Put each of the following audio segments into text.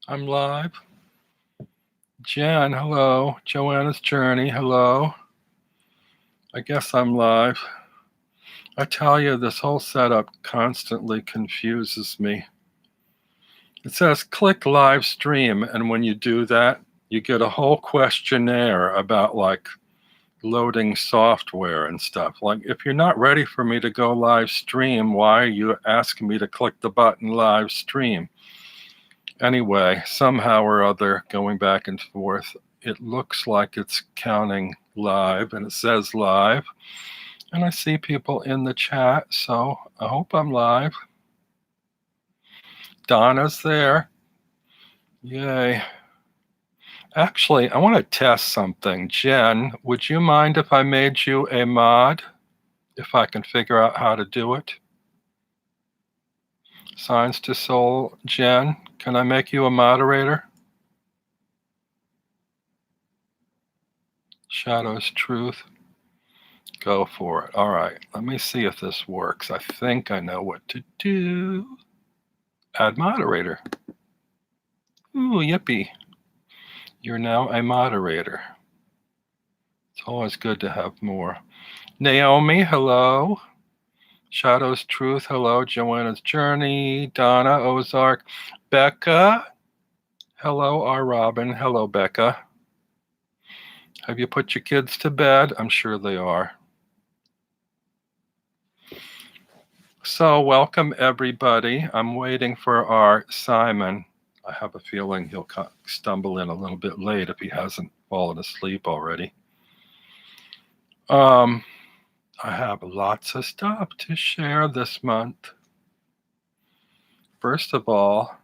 I'm live. Jen, hello. Joanna's Journey, hello. I guess I'm live. I tell you, this whole setup constantly confuses me. It says click live stream, and when you do that, you get a whole questionnaire about like loading software and stuff. Like, if you're not ready for me to go live stream, why are you asking me to click the button live stream? Anyway, somehow or other, going back and forth, it looks like it's counting live and it says live. And I see people in the chat, so I hope I'm live. Donna's there. Yay. Actually, I want to test something. Jen, would you mind if I made you a mod? If I can figure out how to do it? Signs to Soul. Jen, can I make you a moderator? Shadows Truth. Go for it. All right, let me see if this works. I think I know what to do. Add moderator. Ooh, yippee. You're now a moderator. It's always good to have more. Naomi, hello. Shadows Truth, hello. Joanna's Journey, Donna, Ozark, Becca. Hello, R. Robin. Hello, Becca. Have you put your kids to bed? I'm sure they are. So welcome everybody. I'm waiting for our Simon. I have a feeling he'll stumble in a little bit late if he hasn't fallen asleep already. I have lots of stuff to share this month. First of all,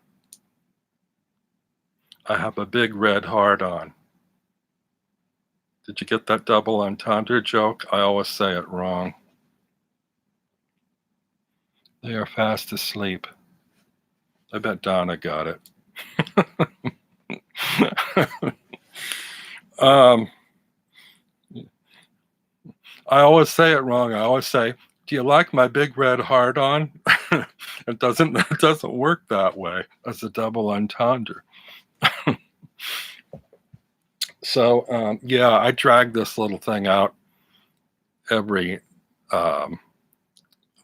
I have a big red heart on. Did you get that double entendre joke? I always say it wrong. They are fast asleep. I bet Donna got it. I always say it wrong. I always say, do you like my big red heart on? It doesn't work that way as a double entendre. So, yeah, I drag this little thing out every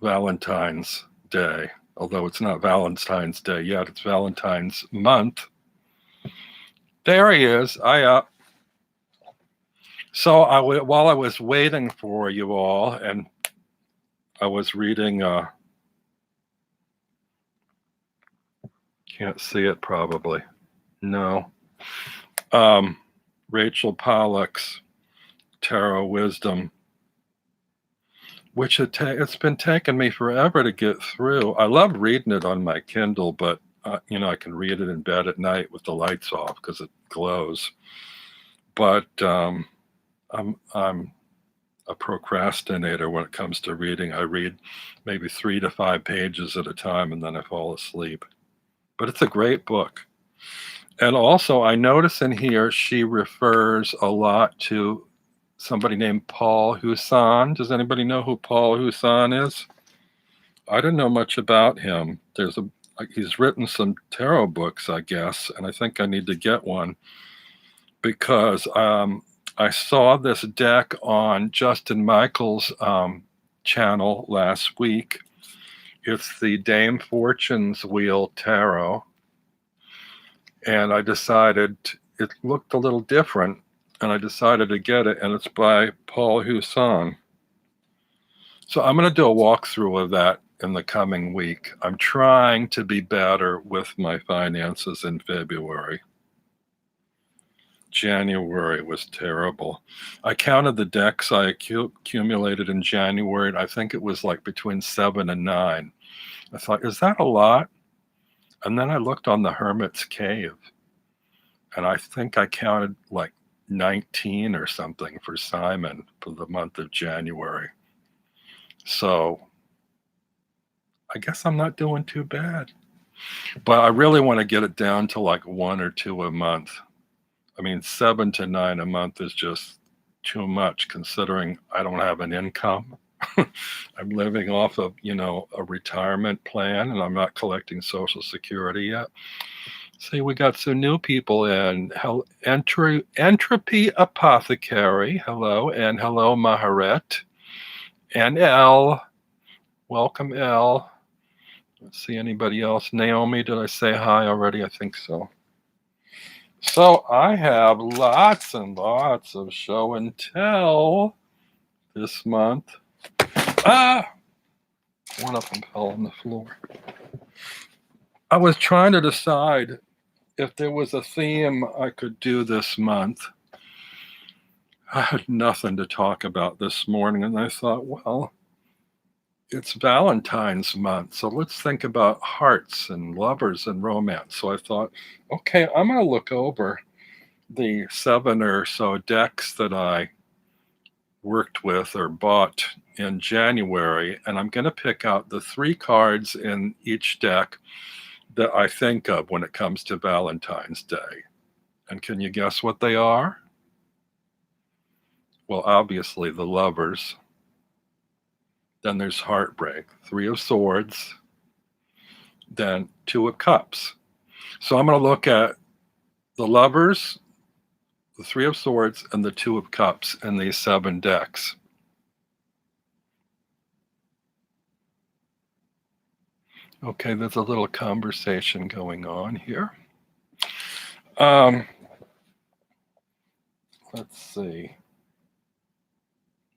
Valentine's Day, although it's not Valentine's Day yet, it's Valentine's month. There he is. So while I was waiting for you all, and I was reading, can't see it probably. No. Rachel Pollack's Tarot Wisdom, which it's been taking me forever to get through. I love reading it on my Kindle, but I can read it in bed at night with the lights off because it glows. But I'm a procrastinator when it comes to reading. I read maybe 3 to 5 pages at a time and then I fall asleep. But it's a great book. And also, I notice in here she refers a lot to somebody named Paul Husson. Does anybody know who Paul Husson is? I don't know much about him. He's written some tarot books, I guess, and I think I need to get one because I saw this deck on Justin Michael's channel last week. It's the Dame Fortune's Wheel Tarot. And I decided it looked a little different, and I decided to get it, and it's by Paul Husson. So I'm going to do a walkthrough of that in the coming week. I'm trying to be better with my finances in February. January was terrible. I counted the decks I accumulated in January, and I think it was like between 7 and 9. I thought, is that a lot? And then I looked on the Hermit's Cave, and I think I counted like 19 or something for Simon for the month of January. So I guess I'm not doing too bad. But I really want to get it down to like 1 or 2 a month. I mean, 7 to 9 a month is just too much considering I don't have an income. I'm living off of, a retirement plan, and I'm not collecting Social Security yet. See, we got some new people in. Entropy Apothecary, hello, and hello, Maharet. And Elle, welcome, Elle. Let's see anybody else. Naomi, did I say hi already? I think so. So I have lots and lots of show and tell this month. One of them fell on the floor. I was trying to decide if there was a theme I could do this month. I had nothing to talk about this morning, and I thought, well, it's Valentine's month, so let's think about hearts and lovers and romance. So I thought, okay, I'm going to look over the 7 or so decks that I worked with or bought in January, and I'm going to pick out the 3 cards in each deck that I think of when it comes to Valentine's Day. And can you guess what they are? Well, obviously the lovers. Then there's heartbreak, 3 of Swords, then 2 of Cups. So I'm going to look at the lovers, the 3 of Swords, and the 2 of Cups in these 7 decks. Okay, there's a little conversation going on here. Let's see.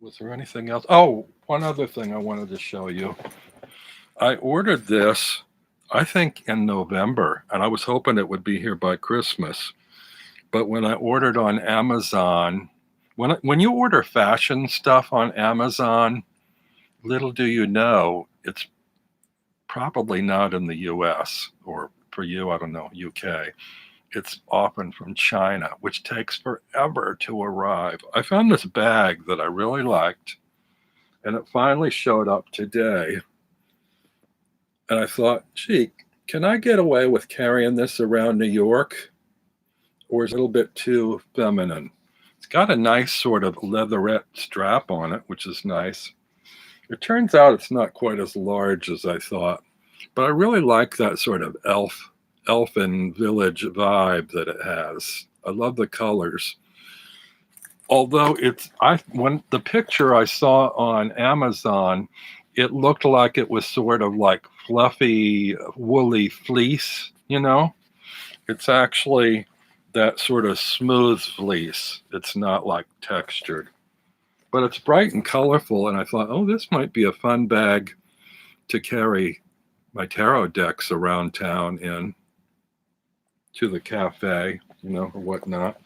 Was there anything else? Oh, one other thing I wanted to show you. I ordered this, I think, in November, and I was hoping it would be here by Christmas. But when I ordered on Amazon, when you order fashion stuff on Amazon, little do you know, it's probably not in the US, or for you, I don't know, UK. It's often from China, which takes forever to arrive. I found this bag that I really liked, and it finally showed up today. And I thought, gee, can I get away with carrying this around New York? Or is it a little bit too feminine? It's got a nice sort of leatherette strap on it, which is nice. It turns out it's not quite as large as I thought, but I really like that sort of elfin village vibe that it has. I love the colors. Although when the picture I saw on Amazon, it looked like it was sort of like fluffy, woolly fleece, you know? It's actually that sort of smooth fleece. It's not like textured. But it's bright and colorful, and I thought, oh, this might be a fun bag to carry my tarot decks around town in, to the cafe, you know, or whatnot.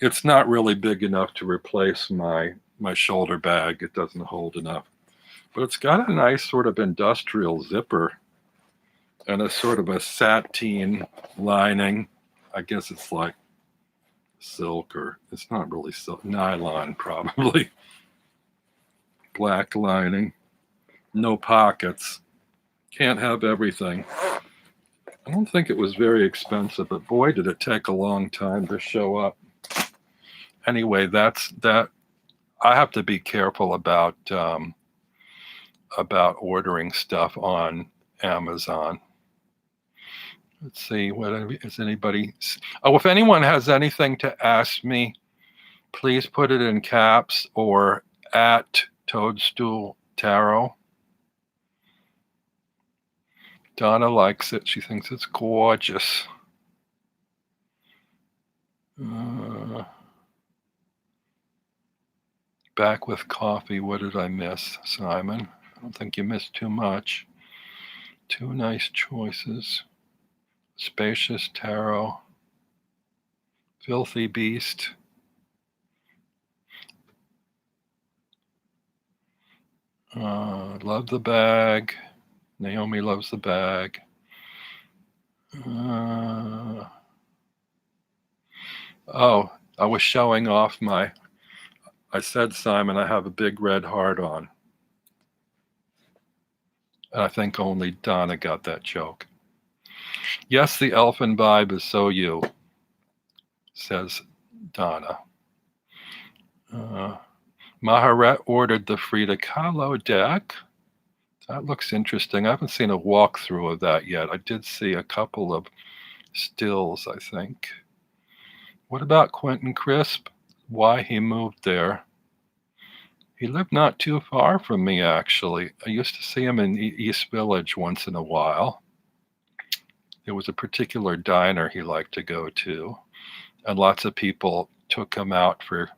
It's not really big enough to replace my shoulder bag. It doesn't hold enough. But it's got a nice sort of industrial zipper and a sort of a sateen lining. I guess it's like silk, or it's not really silk, nylon probably. Black lining, no pockets. Can't have everything. I don't think it was very expensive, but boy, did it take a long time to show up. Anyway, that's that. I have to be careful about ordering stuff on Amazon. Let's see, what is anybody? Oh, if anyone has anything to ask me, please put it in caps or at Toadstool Tarot. Donna likes it. She thinks it's gorgeous. Back with coffee. What did I miss, Simon? I don't think you missed too much. 2 nice choices. Spacious Tarot. Filthy Beast. Love the bag. Naomi loves the bag. Oh, I was showing off I said, Simon, I have a big red heart on. And I think only Donna got that joke. Yes, the elfin vibe is so you, says Donna. Maharet ordered the Frida Kahlo deck. That looks interesting. I haven't seen a walkthrough of that yet. I did see a couple of Stills, I think. What about Quentin Crisp? Why he moved there? He lived not too far from me, actually. I used to see him in East Village once in a while. There was a particular diner he liked to go to, and lots of people took him out for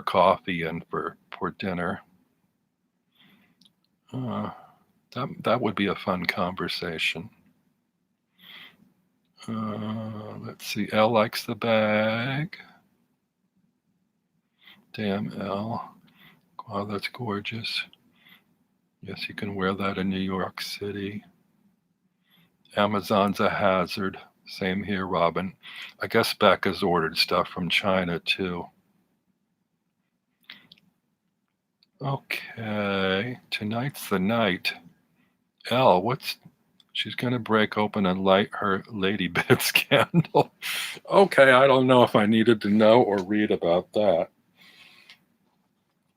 coffee and for dinner. That would be a fun conversation. Let's see. Elle likes the bag. Damn, Elle. Wow, that's gorgeous. Yes, you can wear that in New York City. Amazon's a hazard. Same here, Robin. I guess Becca's ordered stuff from China too. Okay, tonight's the night. Elle, she's gonna break open and light her Lady Bits candle. Okay, I don't know if I needed to know or read about that.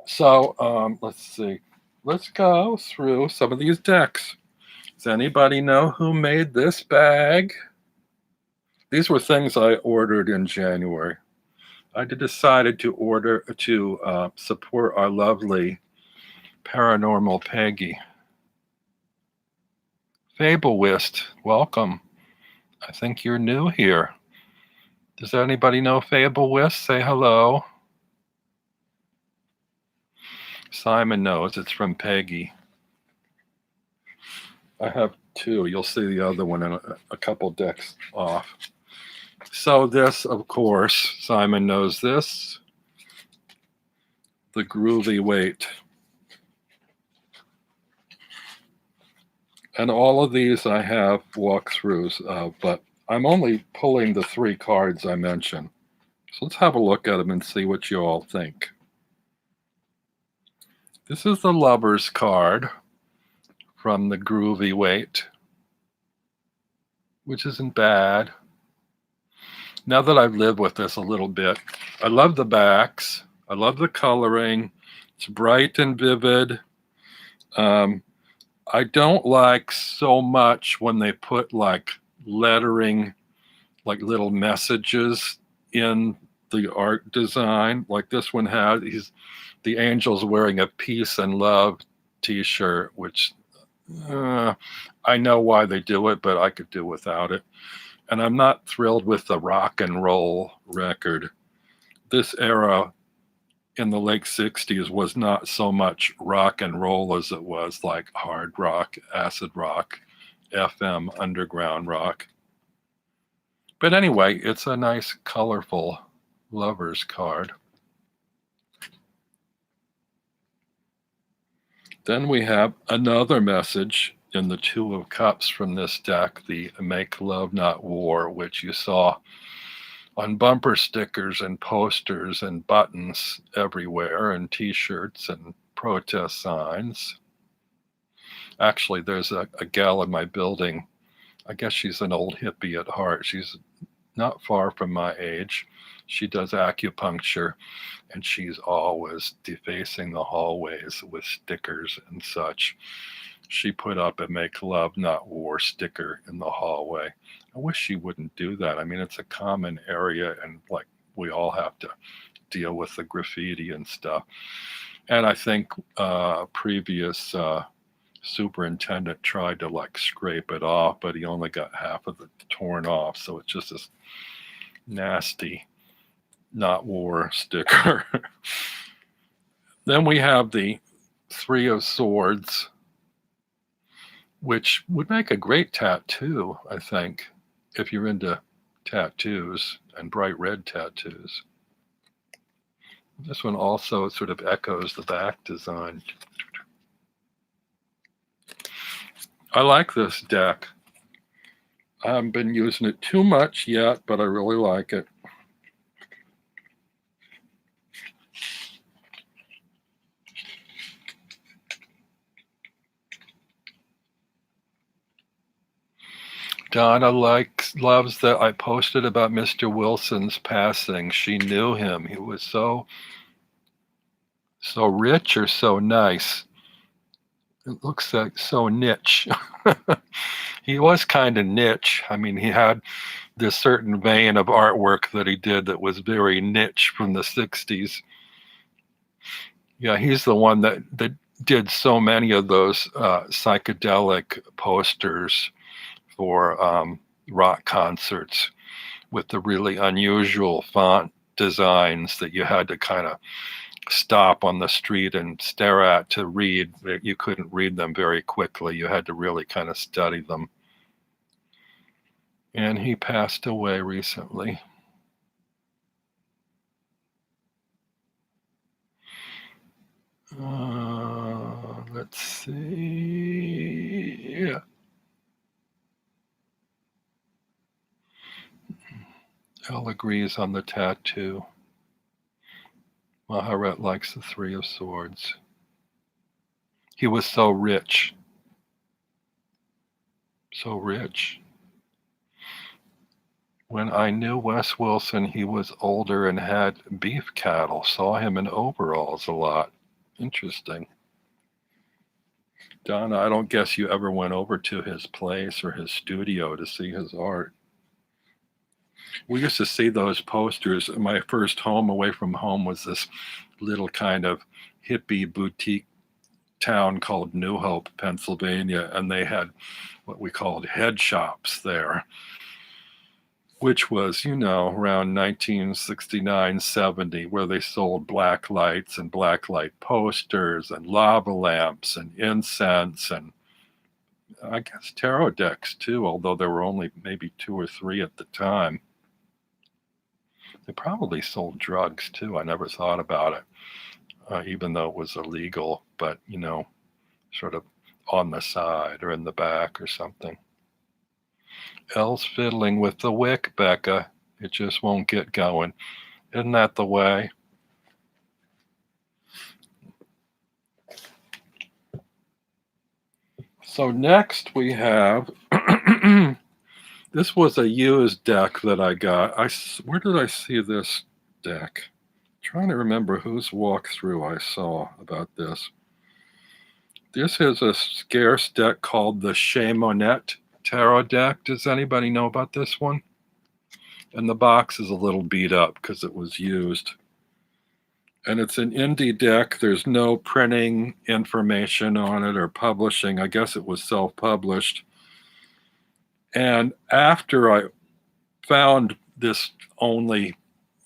So let's see. Let's go through some of these decks. Does anybody know who made this bag? These were things I ordered in January. I decided to order to support our lovely Paranormal Peggy. Fableist, welcome. I think you're new here. Does anybody know Fableist? Say hello. Simon knows. It's from Peggy. I have two. You'll see the other one in a couple decks off. So this, of course, Simon knows this. The Groovy Weight. And all of these I have walkthroughs of, but I'm only pulling the 3 cards I mentioned. So let's have a look at them and see what you all think. This is the Lover's card from the Groovy Weight, which isn't bad. Now that I've lived with this a little bit, I love the backs. I love the coloring. It's bright and vivid. I don't like so much when they put like lettering, like little messages in the art design. Like this one has, the angel's wearing a peace and love t-shirt, which I know why they do it, but I could do without it. And I'm not thrilled with the rock and roll record. This era in the late 60s was not so much rock and roll as it was like hard rock, acid rock, FM, underground rock. But anyway, it's a nice, colorful Lover's card. Then we have another message in the 2 of Cups from this deck, the Make Love Not War, which you saw on bumper stickers and posters and buttons everywhere and t-shirts and protest signs. Actually, there's a gal in my building. I guess she's an old hippie at heart. She's not far from my age. She does acupuncture, and she's always defacing the hallways with stickers and such. She put up a Make Love Not War sticker in the hallway. I wish she wouldn't do that. I mean, it's a common area, and like we all have to deal with the graffiti and stuff. And I think previous superintendent tried to like scrape it off, but he only got half of it torn off. So it's just this nasty Not War sticker. Then we have the 3 of Swords, which would make a great tattoo, I think, if you're into tattoos and bright red tattoos. This one also sort of echoes the back design. I like this deck. I haven't been using it too much yet, but I really like it. Donna loves that I posted about Mr. Wilson's passing. She knew him. He was so rich or so nice. It looks like so niche. He was kind of niche. I mean, he had this certain vein of artwork that he did that was very niche from the 60s. Yeah, he's the one that did so many of those psychedelic posters for rock concerts with the really unusual font designs that you had to kind of stop on the street and stare at to read. You couldn't read them very quickly. You had to really kind of study them. And he passed away recently. Let's see. Yeah. Elle agrees on the tattoo. Maharet likes the Three of Swords. He was so rich. So rich. When I knew Wes Wilson, he was older and had beef cattle. Saw him in overalls a lot. Interesting. Donna, I don't guess you ever went over to his place or his studio to see his art. We used to see those posters. My first home away from home was this little kind of hippie boutique town called New Hope, Pennsylvania, and they had what we called head shops there, which was, around 1969, 70, where they sold black lights and black light posters and lava lamps and incense and I guess tarot decks too, although there were only maybe 2 or 3 at the time. They probably sold drugs too. I never thought about it, even though it was illegal, but, sort of on the side or in the back or something. Elle's fiddling with the wick, Becca. It just won't get going. Isn't that the way? So next we have, this was a used deck that I got. Where did I see this deck? I'm trying to remember whose walkthrough I saw about this. This is a scarce deck called the Chez Monette Tarot deck. Does anybody know about this one? And the box is a little beat up because it was used. And it's an indie deck. There's no printing information on it or publishing. I guess it was self-published. And after I found this only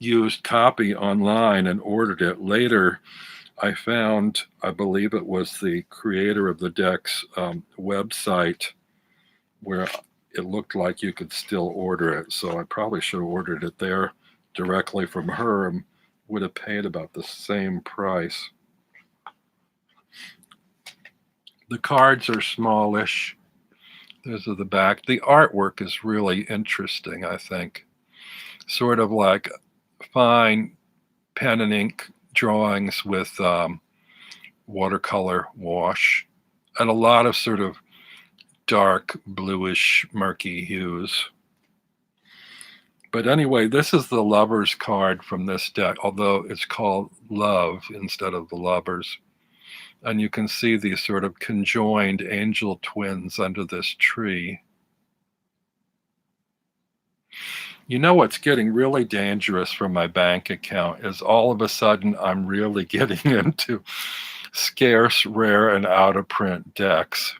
used copy online and ordered it later, I found, I believe it was the creator of the deck's website where it looked like you could still order it. So I probably should have ordered it there directly from her and would have paid about the same price. The cards are smallish. Those are the back. The artwork is really interesting, I think. Sort of like fine pen and ink drawings with watercolor wash and a lot of sort of dark bluish murky hues. But anyway, this is the Lovers card from this deck, although it's called Love instead of the Lovers. And you can see these sort of conjoined angel twins under this tree. You know what's getting really dangerous for my bank account is all of a sudden I'm really getting into scarce, rare, and out-of-print decks.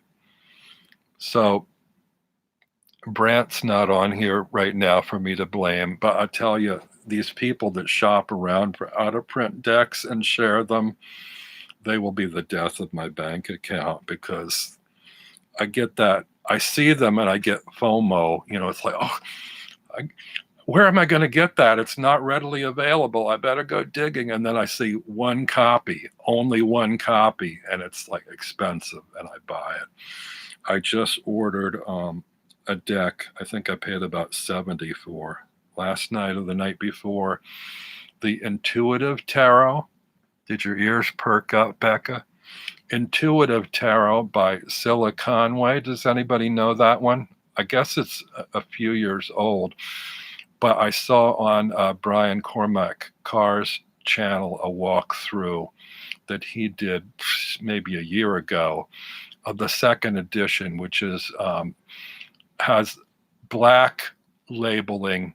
So Brant's not on here right now for me to blame, but I tell you, these people that shop around for out-of-print decks and share them, they will be the death of my bank account because I get that. I see them and I get FOMO. It's like, oh, where am I going to get that? It's not readily available. I better go digging. And then I see one copy, only one copy, and it's like expensive, and I buy it. I just ordered a deck. I think I paid about $70 for last night or the night before. The Intuitive Tarot. Did your ears perk up, Becca? Intuitive Tarot by Cilla Conway. Does anybody know that one? I guess it's a few years old, but I saw on Brian Cormac Carr's channel a walkthrough that he did maybe a year ago, of the second edition, which is has black labeling,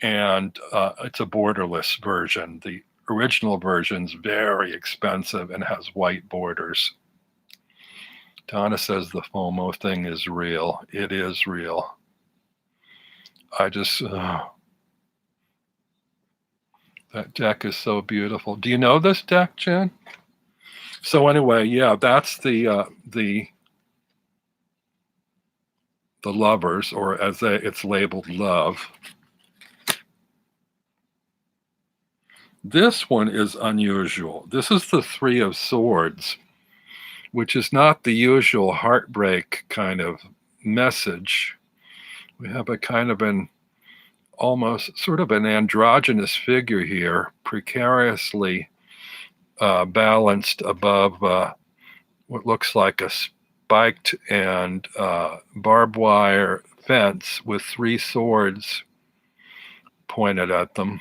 and it's a borderless version. The original version's very expensive and has white borders. Donna says the FOMO thing is real. It is real. I just, that deck is so beautiful. Do you know this deck, Jen? So anyway, yeah, that's the lovers, or as it's labeled, love. This one is unusual. This is the Three of Swords, which is not the usual heartbreak kind of message. We have a kind of an almost sort of an androgynous figure here, precariously balanced above what looks like a spiked and barbed wire fence with three swords pointed at them.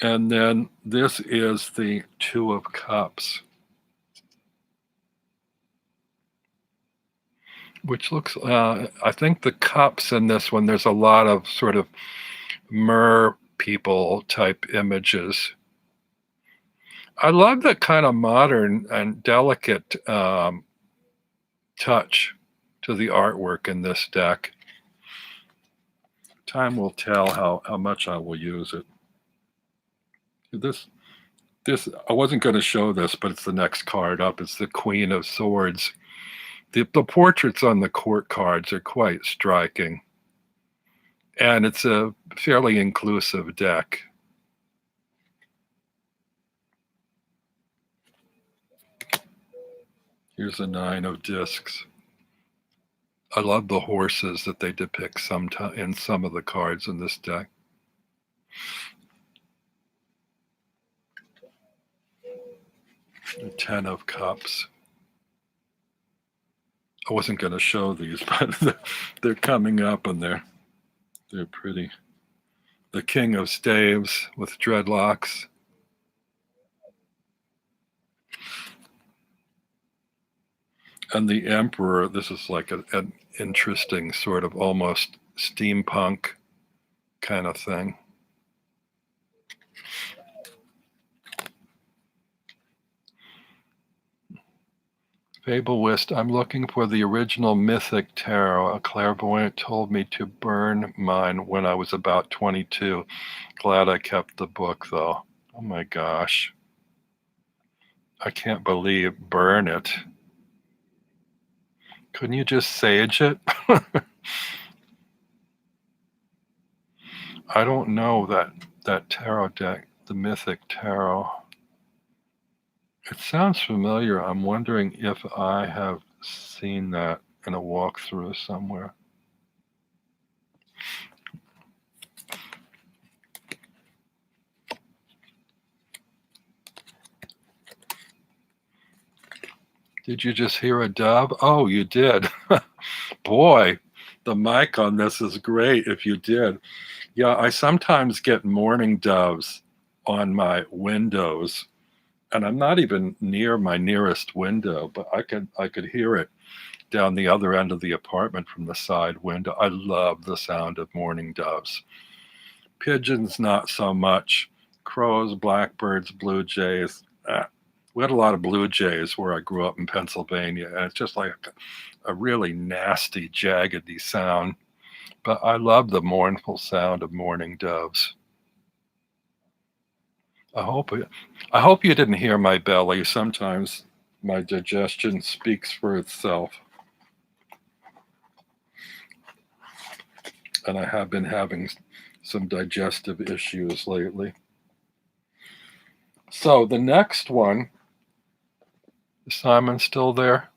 And then this is the Two of Cups, which looks, I think the cups in this one, there's a lot of sort of mer people type images. I love that kind of modern and delicate touch to the artwork in this deck. Time will tell how much I will use it. This I wasn't going to show this, but it's the next card up. It's the Queen of Swords. The portraits on the court cards are quite striking. And it's a fairly inclusive deck. Here's a Nine of Discs. I love the horses that they depict in some of the cards in this deck. The Ten of Cups. I wasn't going to show these, but they're coming up and they're pretty. The King of Staves with dreadlocks. And the Emperor, this is like an interesting sort of almost steampunk kind of thing. Fableist, I'm looking for the original Mythic Tarot. A clairvoyant told me to burn mine when I was about 22. Glad I kept the book, though. Oh my gosh. I can't believe burn it. Couldn't you just sage it? I don't know that tarot deck, the Mythic Tarot. It sounds familiar. I'm wondering if I have seen that in a walkthrough somewhere. Did you just hear a dove? Oh, you did. Boy, the mic on this is great if you did. Yeah, I sometimes get mourning doves on my windows, and I'm not even near my nearest window, but I could hear it down the other end of the apartment from the side window. I love the sound of mourning doves. Pigeons, not so much. Crows, blackbirds, blue jays. We had a lot of blue jays where I grew up in Pennsylvania, and it's just like a really nasty, jaggedy sound. But I love the mournful sound of mourning doves. I hope you didn't hear my belly. Sometimes my digestion speaks for itself. And I have been having some digestive issues lately. So the next one, is Simon still there?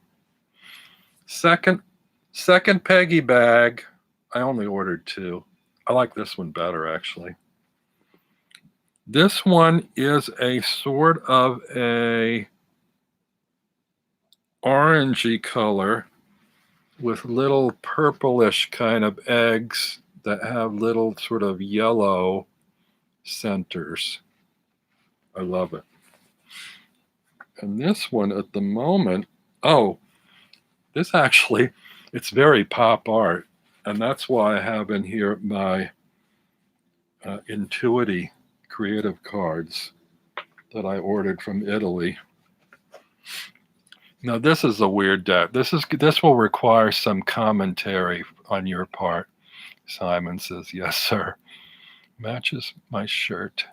Second Peggy bag. I only ordered 2. I like this one better, actually. This one is a sort of a orangey color with little purplish kind of eggs that have little sort of yellow centers. I love it. And this one at the moment, oh, this actually, it's very pop art. And that's why I have in here my Intuiti creative cards that I ordered from Italy. Now this is a weird deck. This will require some commentary on your part. Simon says, yes, sir. Matches my shirt.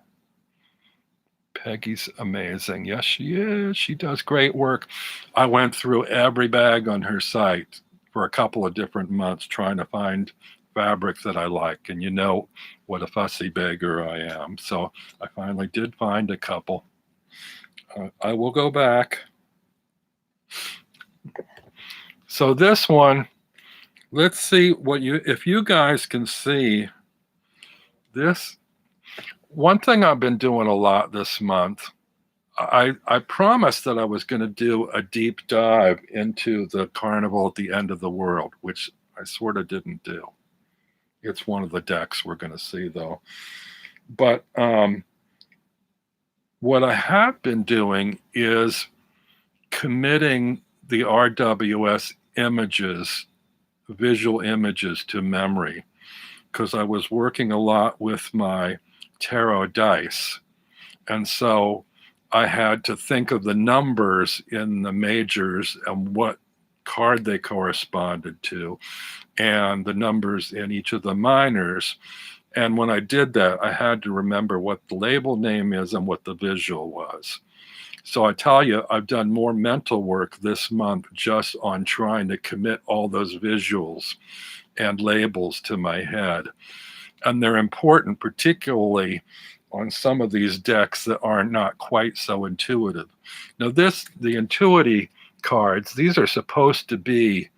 Peggy's amazing. Yes, she is. She does great work. I went through every bag on her site for a couple of different months trying to find fabric that I like. And you know what a fussy bagger I am. So I finally did find a couple. I will go back. So this one, let's see if you guys can see this. One thing I've been doing a lot this month, I promised that I was going to do a deep dive into the Carnival at the End of the World, which I sort of didn't do. It's one of the decks we're going to see, though. But what I have been doing is committing the RWS images, visual images, to memory, because I was working a lot with my tarot dice. And so I had to think of the numbers in the majors and what card they corresponded to, and the numbers in each of the minors. And when I did that, I had to remember what the label name is and what the visual was. So I tell you, I've done more mental work this month just on trying to commit all those visuals and labels to my head. And they're important, particularly on some of these decks that are not quite so intuitive. Now the Intuiti cards, these are supposed to be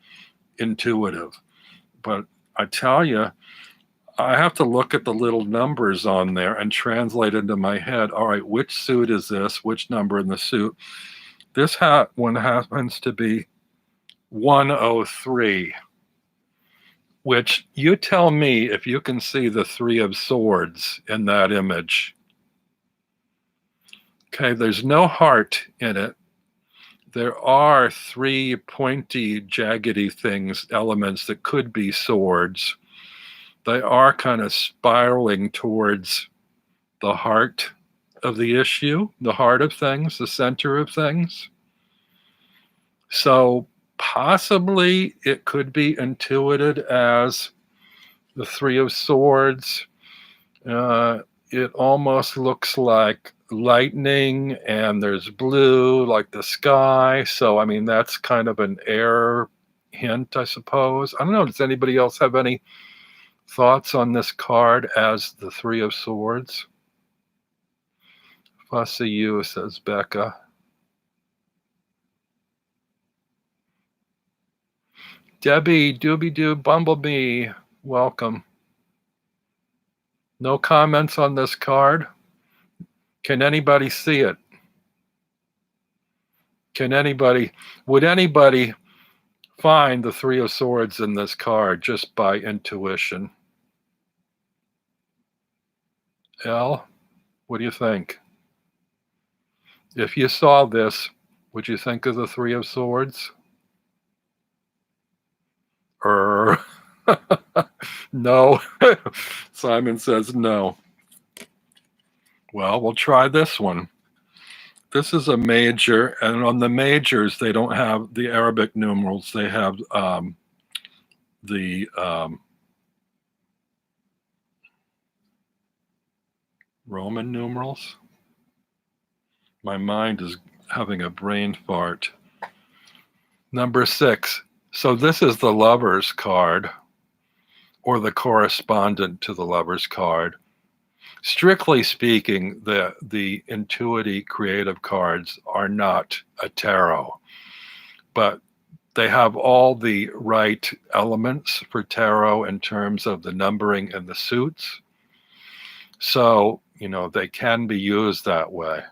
intuitive, but I tell you, I have to look at the little numbers on there and translate into my head, all right, which suit is this? Which number in the suit? This one happens to be 103, which you tell me if you can see the Three of Swords in that image. Okay, there's no heart in it. There are three pointy, jaggedy things, elements that could be swords. They are kind of spiraling towards the heart of the issue, the heart of things, the center of things. So possibly it could be intuited as the Three of Swords. It almost looks like lightning, and there's blue like the sky. So, I mean, that's kind of an air hint, I suppose. I don't know. Does anybody else have any thoughts on this card as the Three of Swords? Fussy you, says Becca. Debbie, Doobie-Doo, Bumblebee, welcome. No comments on this card? Can anybody see it? Would anybody find the Three of Swords in this card just by intuition? Elle, what do you think? If you saw this, would you think of the Three of Swords? No. Simon says no. Well, we'll try this one. This is a major, and on the majors, they don't have the Arabic numerals. They have the Roman numerals. My mind is having a brain fart. Number 6. So this is the Lover's card, or the correspondent to the Lover's card. Strictly speaking, the Intuiti creative cards are not a tarot, but they have all the right elements for tarot in terms of the numbering and the suits. So, they can be used that way.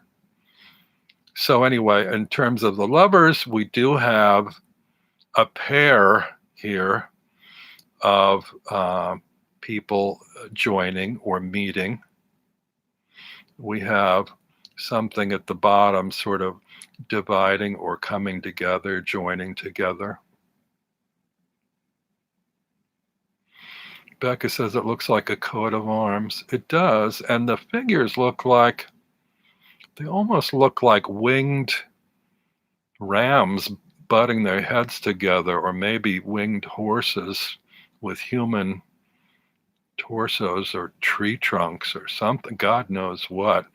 So anyway, in terms of the Lovers, we do have a pair here of people joining or meeting. We have something at the bottom sort of dividing or coming together, joining together. Becca says it looks like a coat of arms. It does, and the figures look like, they almost look like winged rams butting their heads together, or maybe winged horses with human torsos or tree trunks or something, God knows what.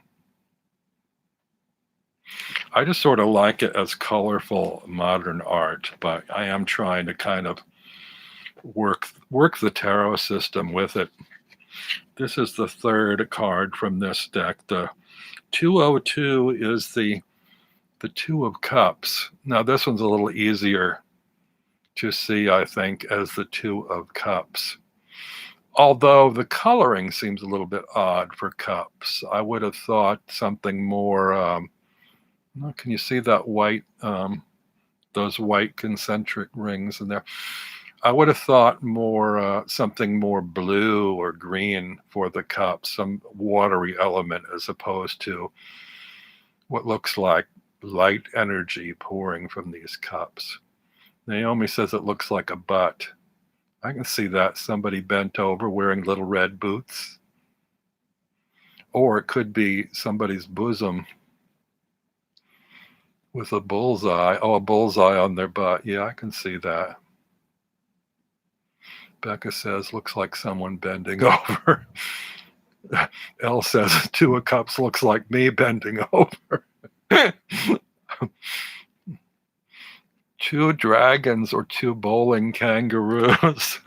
I just sort of like it as colorful modern art, but I am trying to kind of work the tarot system with it. This is the third card from this deck. The 202 is the Two of Cups. Now this one's a little easier to see, I think, as the Two of Cups. Although the coloring seems a little bit odd for cups. I would have thought something more, can you see that white, those white concentric rings in there? I would have thought more, something more blue or green for the cups, some watery element, as opposed to what looks like light energy pouring from these cups. Naomi says it looks like a butt. I can see that, somebody bent over wearing little red boots. Or it could be somebody's bosom with a bullseye. Oh, a bullseye on their butt. Yeah, I can see that. Becca says, looks like someone bending over. Elle says, Two of Cups looks like me bending over. Two dragons or two bowling kangaroos.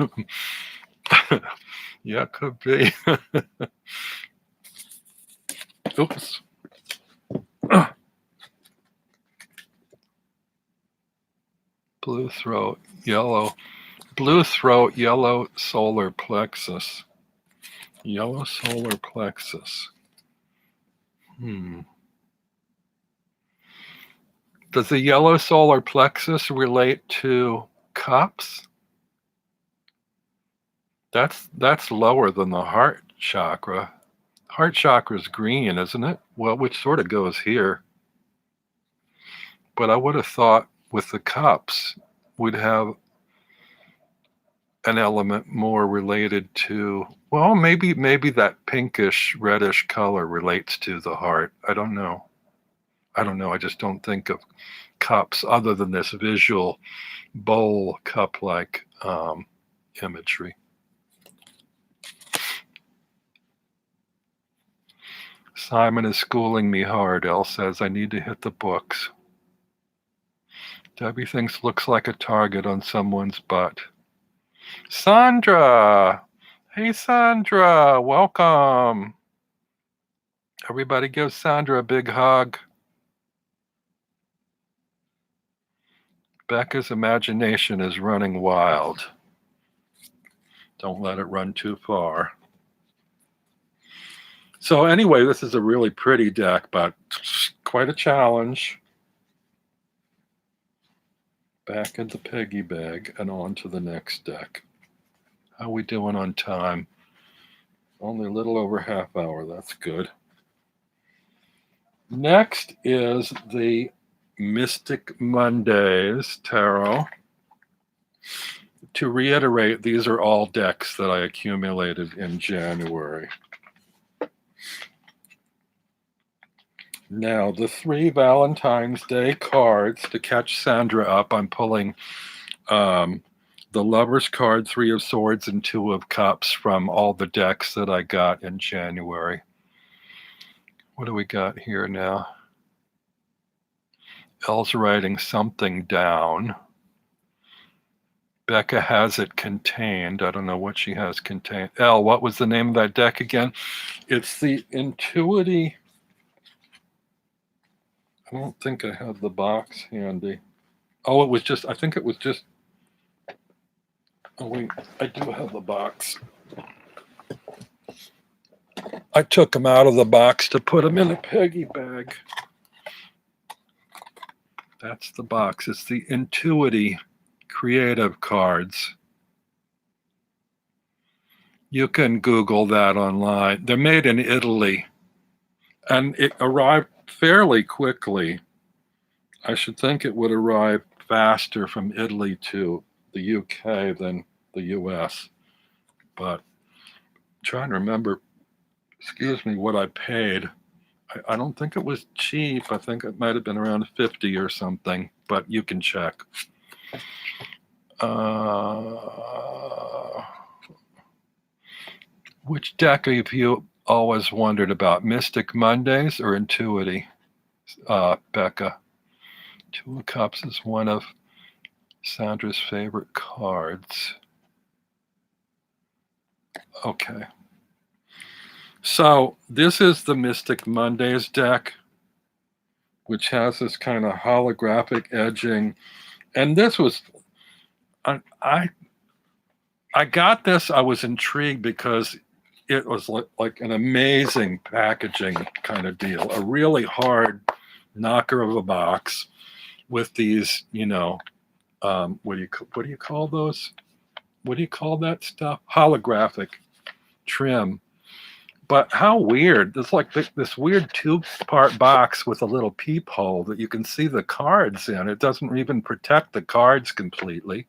Yeah, could be. Oops. Blue throat, yellow. Blue throat, yellow solar plexus. Yellow solar plexus. Does the yellow solar plexus relate to cups? That's lower than the heart chakra. Heart chakra is green, isn't it? Well, which sort of goes here. But I would have thought with the cups, we'd have an element more related to, well, maybe that pinkish reddish color relates to the heart. I don't know. I just don't think of cups other than this visual bowl cup-like imagery. Simon is schooling me hard. Elle says I need to hit the books. Debbie thinks looks like a target on someone's butt. Sandra! Hey, Sandra, welcome. Everybody give Sandra a big hug. Becca's imagination is running wild. Don't let it run too far. So anyway, this is a really pretty deck, but quite a challenge. Back in the piggy bag and on to the next deck. How are we doing on time? Only a little over half hour. That's good. Next is the Mystic Mondays Tarot. To reiterate, these are all decks that I accumulated in January. Now, the 3 Valentine's Day cards, to catch Sandra up, I'm pulling the Lover's card, 3 of Swords, and 2 of Cups from all the decks that I got in January. What do we got here now? Elle's writing something down. Becca has it contained. I don't know what she has contained. Elle, what was the name of that deck again? It's the Intuity. I don't think I have the box handy. Oh, it was just, I think it was just, oh wait, I do have the box. I took them out of the box to put them in a piggy bag. That's the box. It's the Intuity Creative cards. You can Google that online. They're made in Italy. And it arrived fairly quickly. I should think it would arrive faster from Italy to the UK than the US. But I'm trying to remember, excuse me, what I paid. I don't think it was cheap. I think it might have been around 50 or something, but you can check. Which deck have you always wondered about, Mystic Mondays or Intuity, Becca? Two of Cups is one of Sandra's favorite cards. Okay. So this is the Mystic Mondays deck, which has this kind of holographic edging. And this was, I got this, I was intrigued because it was like an amazing packaging kind of deal, a really hard knocker of a box with these, what do you call those? What do you call that stuff? Holographic trim. But how weird. It's like this weird two-part box with a little peephole that you can see the cards in. It doesn't even protect the cards completely.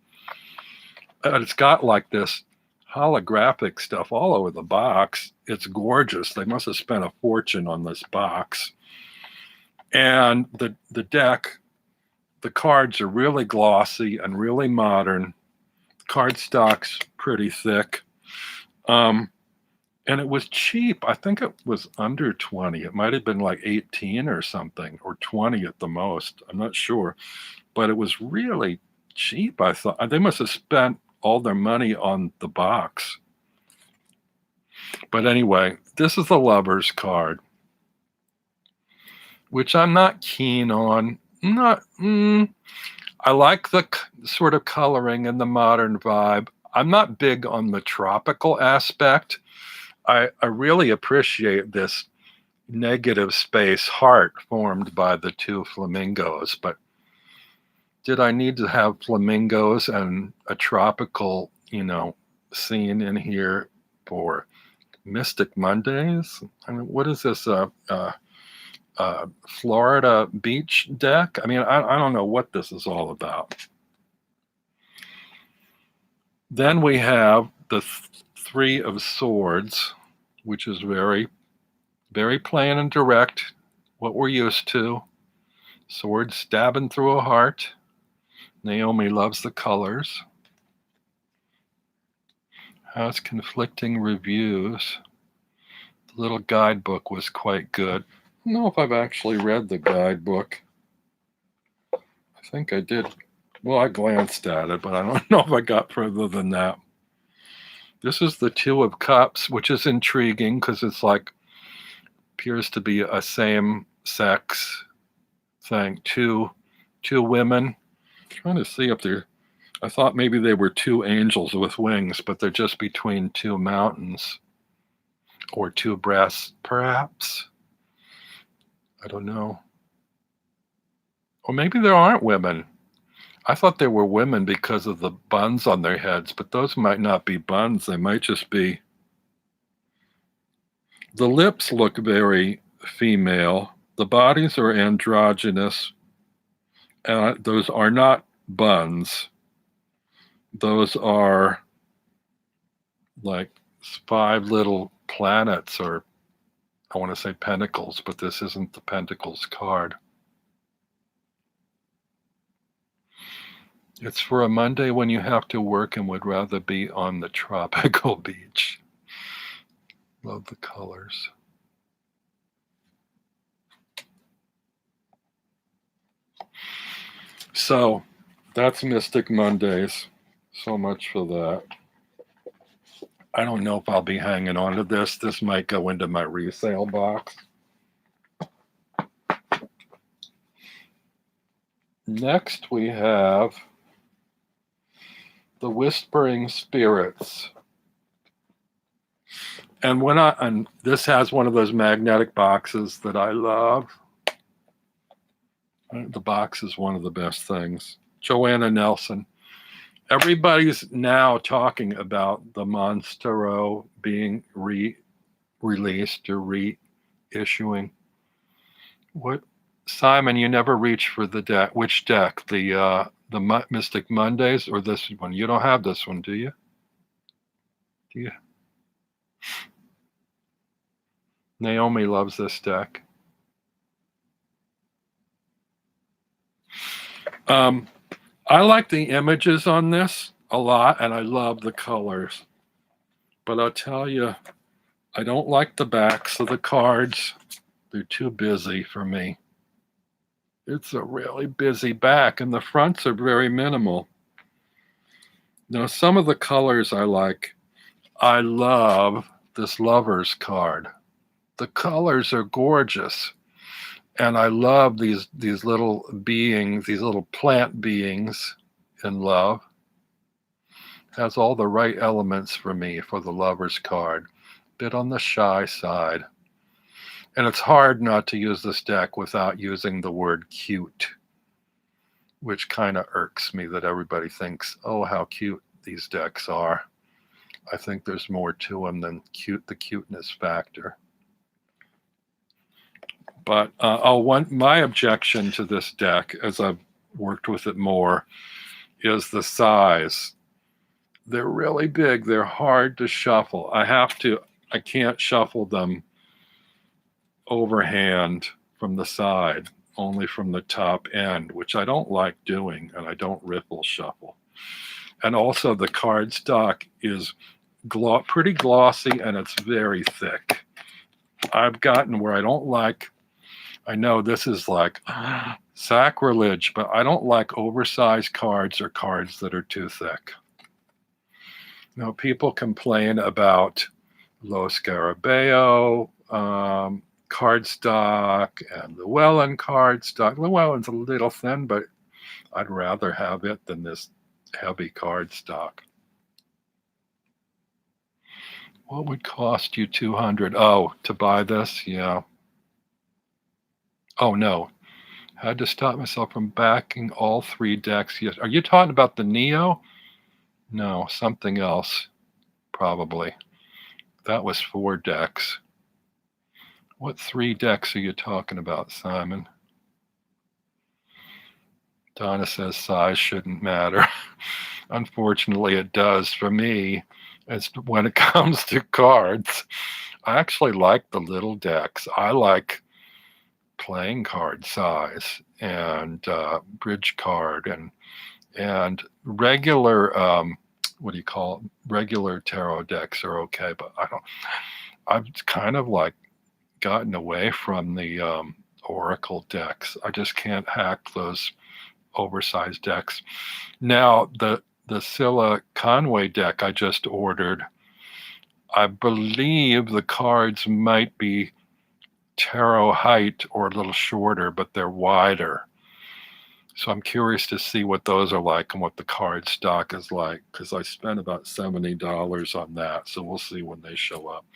It's got like this holographic stuff all over the box. It's gorgeous. They must have spent a fortune on this box. And the deck, the cards are really glossy and really modern. Cardstock's pretty thick. And it was cheap. I think it was under 20. It might have been like 18 or something, or 20 at the most. I'm not sure. But it was really cheap, I thought. They must have spent all their money on the box. But anyway, this is the Lover's card, which I'm not keen on. I like the sort of coloring and the modern vibe. I'm not big on the tropical aspect. I really appreciate this negative space heart formed by the two flamingos, but did I need to have flamingos and a tropical, scene in here for Mystic Mondays? I mean, what is this, Florida beach deck? I mean, I don't know what this is all about. Then we have the Three of Swords, which is very, very plain and direct, what we're used to. Sword stabbing through a heart. Naomi loves the colors. Has conflicting reviews. The little guidebook was quite good. I don't know if I've actually read the guidebook. I think I did. Well, I glanced at it, but I don't know if I got further than that. This is the Two of Cups, which is intriguing because it's like, appears to be a same-sex thing. Two women. I'm trying to see if they're, I thought maybe they were two angels with wings, but they're just between two mountains or two breasts, perhaps. I don't know. Or maybe there aren't women. I thought they were women because of the buns on their heads, but those might not be buns. They might just be. The lips look very female. The bodies are androgynous. Those are not buns. Those are like 5 little planets, or I want to say pentacles, but this isn't the pentacles card. It's for a Monday when you have to work and would rather be on the tropical beach. Love the colors. So that's Mystic Mondays. So much for that. I don't know if I'll be hanging on to this. This might go into my resale box. Next we have the Whispering Spirits. And this has one of those magnetic boxes that I love. The box is one of the best things. Joanna Nelson. Everybody's now talking about the Monstero being re-released or reissuing. What, Simon? You never reach for the deck. Which deck? The Mystic Mondays or this one? You don't have this one, do you? Do you? Naomi loves this deck. I like the images on this a lot, and I love the colors. But I'll tell you, I don't like the backs of the cards. They're too busy for me. It's a really busy back, and the fronts are very minimal. Now, some of the colors I like. I love this Lovers card. The colors are gorgeous. And I love these little beings, these little plant beings in love. Has all the right elements for me for the Lovers card. Bit on the shy side. And it's hard not to use this deck without using the word cute, which kind of irks me that everybody thinks, oh, how cute these decks are. I think there's more to them than the cuteness factor. But my objection to this deck, as I've worked with it more, is the size. They're really big. They're hard to shuffle. I can't shuffle them overhand from the side, only from the top end, which I don't like doing, and I don't riffle shuffle. And also the cardstock is pretty glossy, and it's very thick. I've gotten where I know this is like sacrilege, but I don't like oversized cards or cards that are too thick. You know, people complain about Lo Scarabeo cardstock and Llewellyn cardstock. Llewellyn's a little thin, but I'd rather have it than this heavy cardstock. What would cost you $200? Oh, to buy this? Yeah. Oh no. Had to stop myself from backing all 3 decks. Yes. Are you talking about the Neo? No, something else. Probably. That was 4 decks. What 3 decks are you talking about, Simon? Donna says size shouldn't matter. Unfortunately, it does for me. When it comes to cards, I actually like the little decks. I like playing card size and bridge card and regular what do you call it? Regular tarot decks are okay, but I've kind of like gotten away from the oracle decks. I just can't hack those oversized decks. Now the Scylla Conway deck I just ordered, I believe the cards might be tarot height or a little shorter, but they're wider. So I'm curious to see what those are like and what the card stock is like, because I spent about $70 on that. So we'll see when they show up.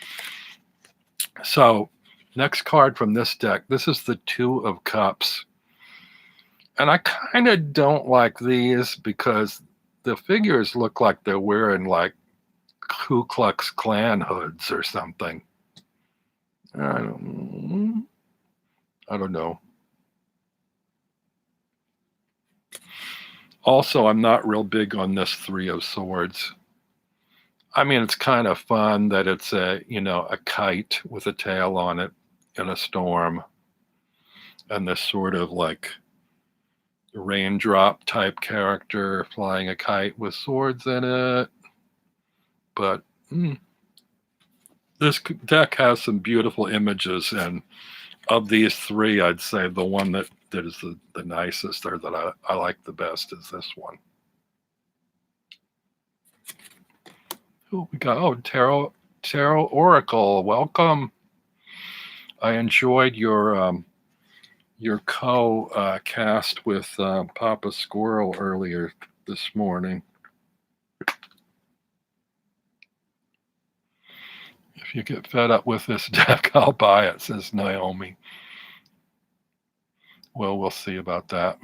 So next card from this deck, this is the 2 of Cups. And I kind of don't like these because the figures look like they're wearing like Ku Klux Klan hoods or something. I don't know. Also, I'm not real big on this 3 of Swords. I mean, it's kind of fun that it's a kite with a tail on it in a storm, and this sort of like raindrop type character flying a kite with swords in it. But this deck has some beautiful images, and of these 3, I'd say the one that is the nicest or that I like the best is this one. Oh, we got Tarot Oracle. Welcome. I enjoyed your co-cast with Papa Squirrel earlier this morning. If you get fed up with this deck, I'll buy it, says Naomi. Well, we'll see about that.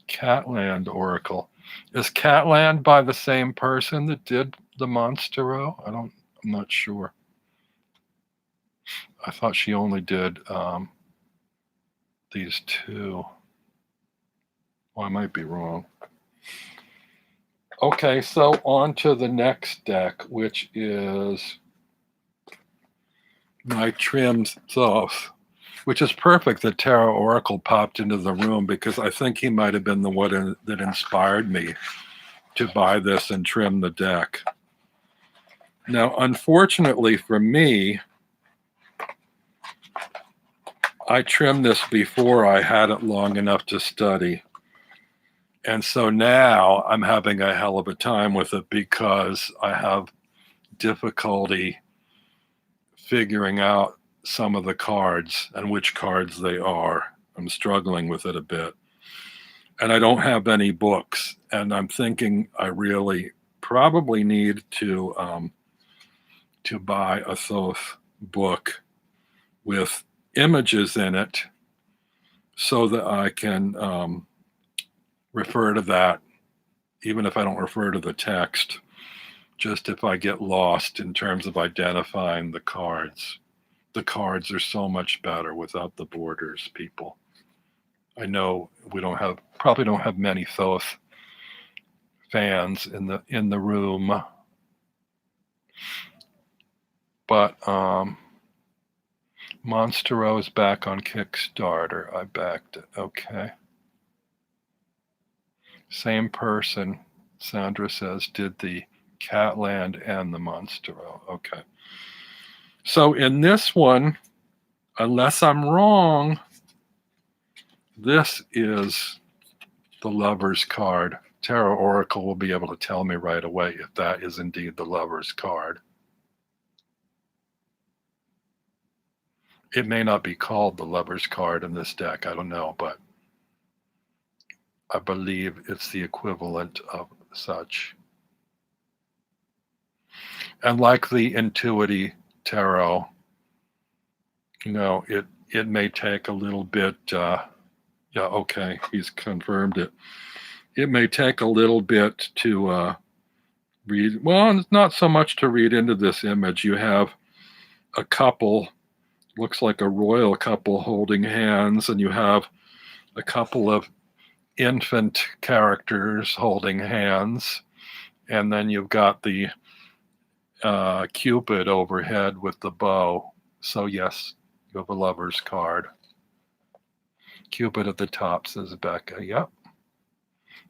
Catland Oracle. Is Catland by the same person that did the Monstero? I'm not sure. I thought she only did these two. Well, I might be wrong. Okay, so on to the next deck, which is my trimmed Thoth, which is perfect that Tarot Oracle popped into the room because I think he might have been the one that inspired me to buy this and trim the deck. Now, unfortunately for me, I trimmed this before I had it long enough to study. And so now I'm having a hell of a time with it because I have difficulty figuring out some of the cards and which cards they are. I'm struggling with it a bit. And I don't have any books. And I'm thinking I really probably need to buy a Thoth book with images in it so that I can refer to that, even if I don't refer to the text, just if I get lost in terms of identifying the cards. The cards are so much better without the borders, people. I know we probably don't have many Thoth fans in the room, but Monstero is back on Kickstarter. I backed it. Okay. Same person, Sandra says, did the Catland and the Monstero. Okay. So in this one, unless I'm wrong, this is the Lover's card. Tarot Oracle will be able to tell me right away if that is indeed the Lover's card. It may not be called the Lover's card in this deck. I don't know, but I believe it's the equivalent of such. And like the Intuiti Tarot, it may take a little bit, yeah, okay, he's confirmed it. It may take a little bit to read. Well, it's not so much to read into this image. You have a couple, looks like a royal couple holding hands, and you have a couple of infant characters holding hands, and then you've got the Cupid overhead with the bow. So yes, you have a Lover's card. Cupid at the top, says Becca. Yep.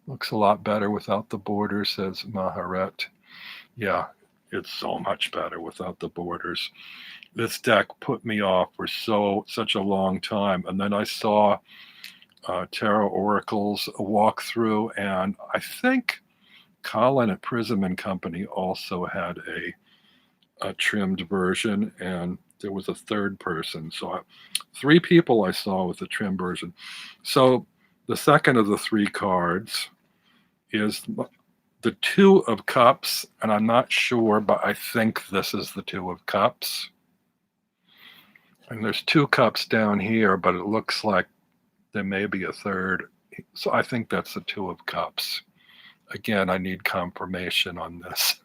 Looks a lot better without the border, says Maharet. Yeah, it's so much better without the borders. This deck put me off for such a long time. And then I saw Tarot Oracle's walkthrough, and I think Colin at Prism and Company also had a trimmed version, and there was a third person. So three people I saw with the trim version. So the second of the three cards is the Two of Cups, and I'm not sure, but I think this is the Two of Cups. And there's two cups down here, but it looks like there may be a third. So I think that's the Two of Cups. Again, I need confirmation on this.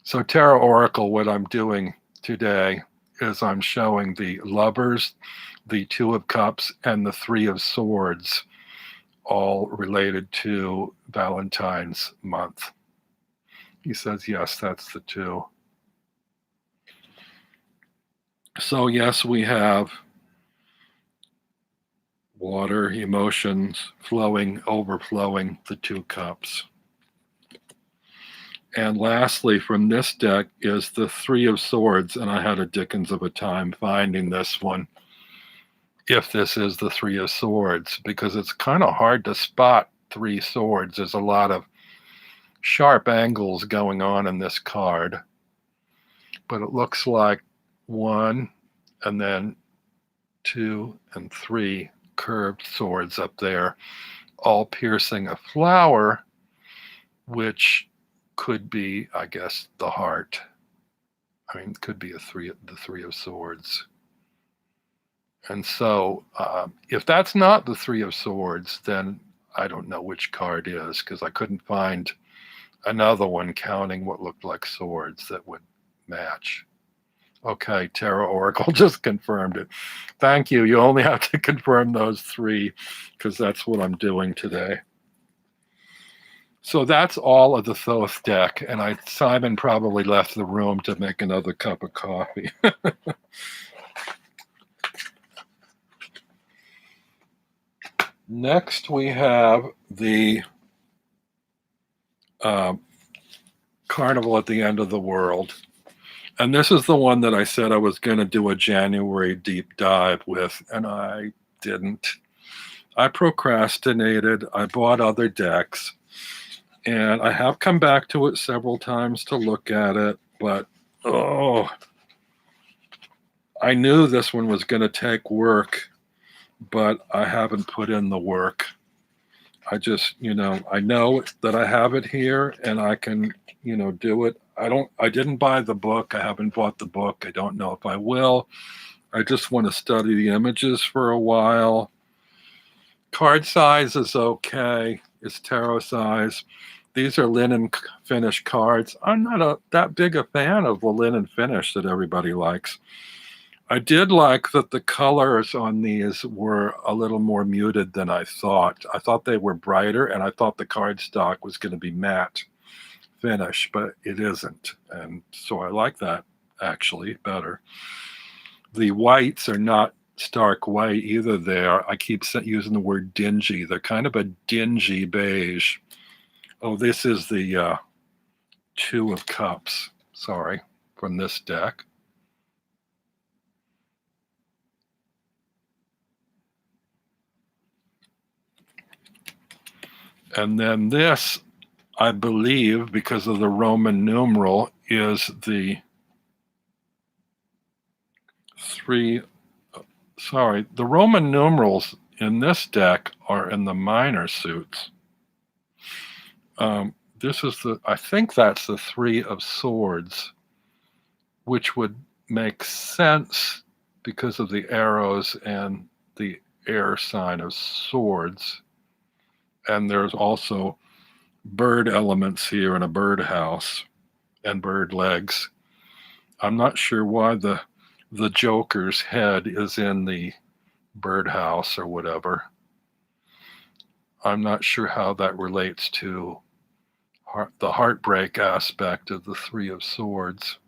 So Tarot Oracle, what I'm doing today is I'm showing the Lovers, the Two of Cups, and the Three of Swords, all related to Valentine's month. He says, yes, that's the two. So yes, we have water, emotions, flowing, overflowing, the two cups. And lastly, from this deck is the Three of Swords, and I had a dickens of a time finding this one, if this is the Three of Swords, because it's kind of hard to spot three swords. There's a lot of sharp angles going on in this card, but it looks like one and then two and three curved swords up there, all piercing a flower, which could be, I guess, the heart. I mean, it could be the Three of Swords. And so if that's not the Three of Swords, then I don't know which card is, because I couldn't find another one counting what looked like swords that would match. Okay, Tarot Oracle just confirmed it. Thank you. You only have to confirm those 3 because that's what I'm doing today. So that's all of the Thoth deck, and Simon probably left the room to make another cup of coffee. Next, we have the Carnival at the End of the World. And this is the one that I said I was going to do a January deep dive with, and I didn't. I procrastinated. I bought other decks, and I have come back to it several times to look at it, but I knew this one was going to take work, but I haven't put in the work. I just, I know that I have it here and I can, do it. I didn't buy the book. I haven't bought the book. I don't know if I will. I just want to study the images for a while. Card size is okay. It's tarot size. These are linen finish cards. I'm not that big a fan of the linen finish that everybody likes. I did like that the colors on these were a little more muted than I thought. I thought they were brighter, and I thought the cardstock was going to be matte finish, but it isn't. And so I like that actually better. The whites are not stark white either there. I keep using the word dingy. They're kind of a dingy beige. Oh, this is the 2 of Cups, sorry, from this deck. And then this, I believe, because of the Roman numeral, is the 3. Sorry, the Roman numerals in this deck are in the minor suits. This is I think that's the 3 of Swords, which would make sense because of the arrows and the air sign of Swords. And there's also bird elements here in a birdhouse and bird legs. I'm not sure why the Joker's head is in the birdhouse or whatever. I'm not sure how that relates to the heartbreak aspect of the 3 of Swords.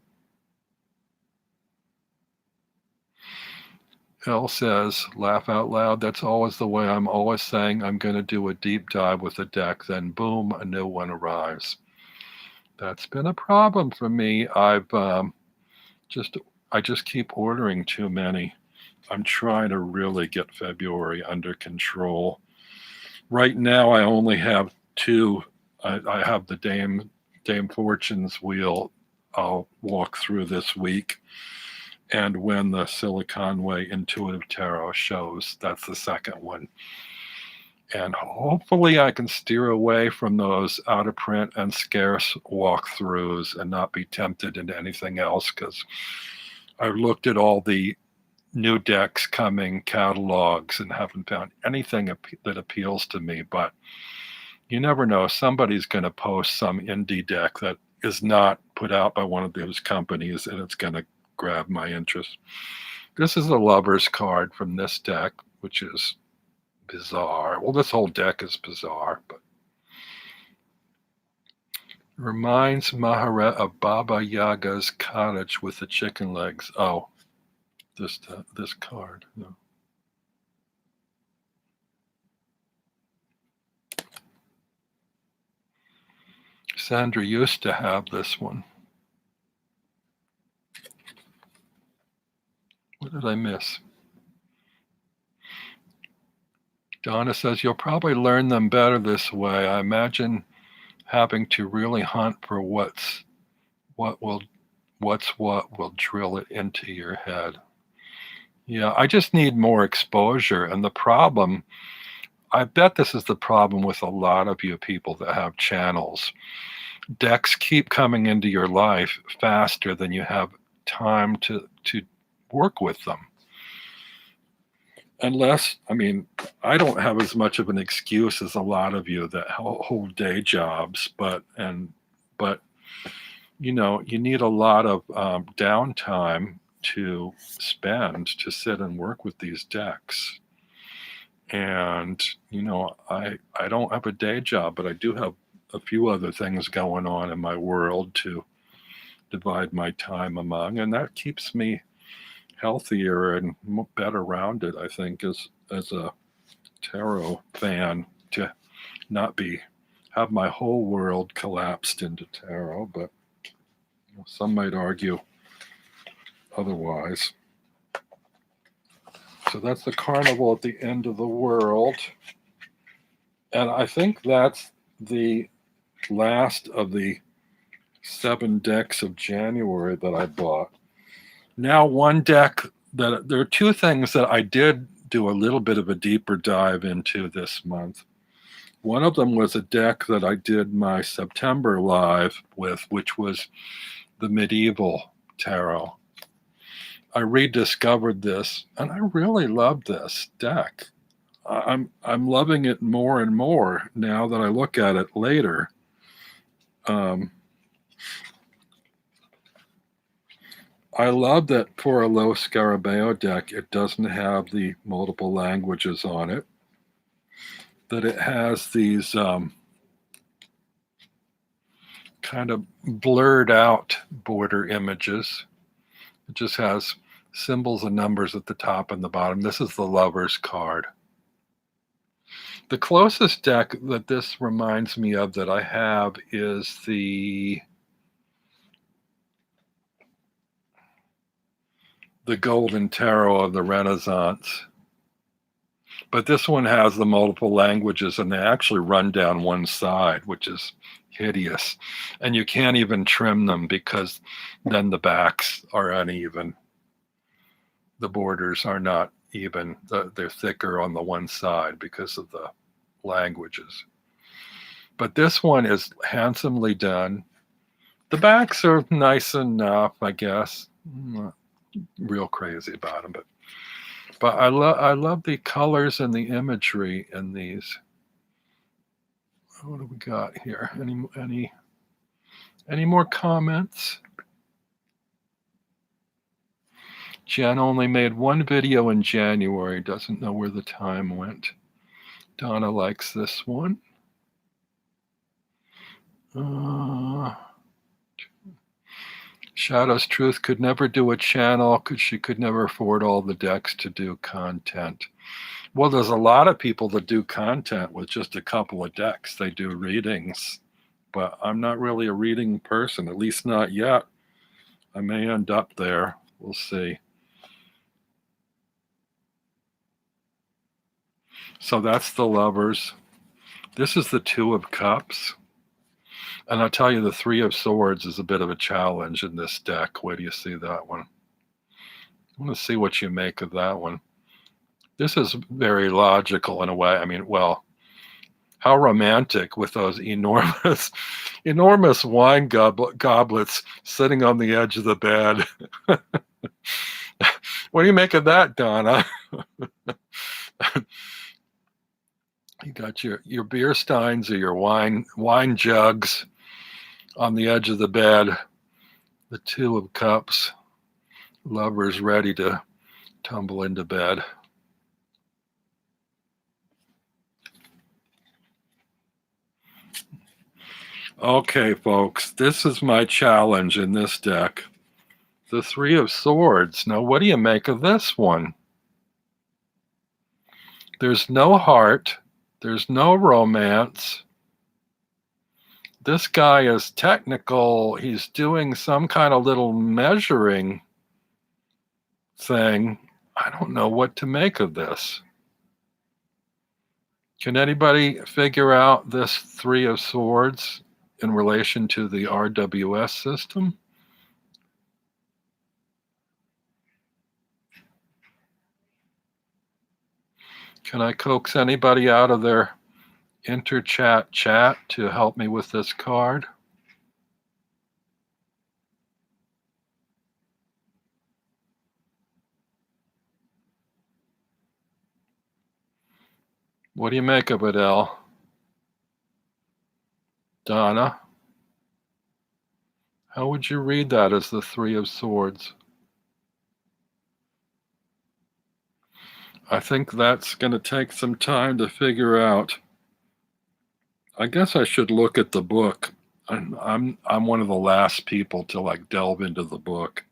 Elle says, laugh out loud. That's always the way. I'm always saying I'm going to do a deep dive with a deck, then boom, a new one arrives. That's been a problem for me. I just keep ordering too many. I'm trying to really get February under control. Right now, I only have 2. I have the Dame Fortune's wheel I'll walk through this week. And when the Silicon Way Intuitive Tarot shows, that's the second one. And hopefully I can steer away from those out of print and scarce walkthroughs and not be tempted into anything else, because I've looked at all the new decks coming catalogs and haven't found anything that appeals to me. But you never know. Somebody's going to post some indie deck that is not put out by one of those companies, and it's going to grab my interest. This is a Lover's card from this deck, which is bizarre. Well, this whole deck is bizarre, but reminds Maharet of Baba Yaga's cottage with the chicken legs. Oh, this card. No. Sandra used to have this one. What did I miss? Donna says, you'll probably learn them better this way. I imagine having to really hunt for what will drill it into your head. Yeah, I just need more exposure. And the problem, I bet this is the problem with a lot of you people that have channels. Decks keep coming into your life faster than you have time to work with them. Unless, I don't have as much of an excuse as a lot of you that hold day jobs, but you need a lot of downtime to spend to sit and work with these decks. And, I don't have a day job, but I do have a few other things going on in my world to divide my time among, and that keeps me healthier and better rounded, I think, as a tarot fan, to not have my whole world collapsed into tarot, but some might argue otherwise. So that's the carnival at the end of the world. And I think that's the last of the 7 decks of January that I bought. Now, one deck that there are 2 things that I did do a little bit of a deeper dive into this month. One of them was a deck that I did my September live with, which was the Medieval Tarot. I rediscovered this, and I really love this deck. I'm loving it more and more now that I look at it later. I love that for a Lo Scarabeo deck, it doesn't have the multiple languages on it, that it has these kind of blurred out border images. It just has symbols and numbers at the top and the bottom. This is the Lover's card. The closest deck that this reminds me of that I have is the Golden Tarot of the Renaissance. But this one has the multiple languages, and they actually run down one side, which is hideous. And you can't even trim them because then the backs are uneven. The borders are not even. They're thicker on the one side because of the languages. But this one is handsomely done. The backs are nice enough, I guess. I'm not real crazy about them, but I love the colors and the imagery in these. What do we got here? Any more comments? Jen only made 1 video in January, doesn't know where the time went. Donna likes this one. Shadow's Truth could never do a channel because she could never afford all the decks to do content. Well, there's a lot of people that do content with just a couple of decks. They do readings, but I'm not really a reading person, at least not yet. I may end up there. We'll see. So that's the Lovers. This is the 2 of Cups. And I'll tell you, the 3 of Swords is a bit of a challenge in this deck. Where do you see that one? I want to see what you make of that one. This is very logical in a way. I mean, well, how romantic with those enormous wine goblets sitting on the edge of the bed. What do you make of that, Donna? You got your beer steins or your wine jugs on the edge of the bed. The 2 of Cups. Lovers ready to tumble into bed. Okay, folks, this is my challenge in this deck. The 3 of Swords. Now, what do you make of this one? There's no heart. There's no romance. This guy is technical. He's doing some kind of little measuring thing. I don't know what to make of this. Can anybody figure out this 3 of Swords in relation to the RWS system? Can I coax anybody out of their interchat chat to help me with this card? What do you make of it, El? Donna? How would you read that as the 3 of Swords? I think that's going to take some time to figure out. I guess I should look at the book. I'm one of the last people to like delve into the book.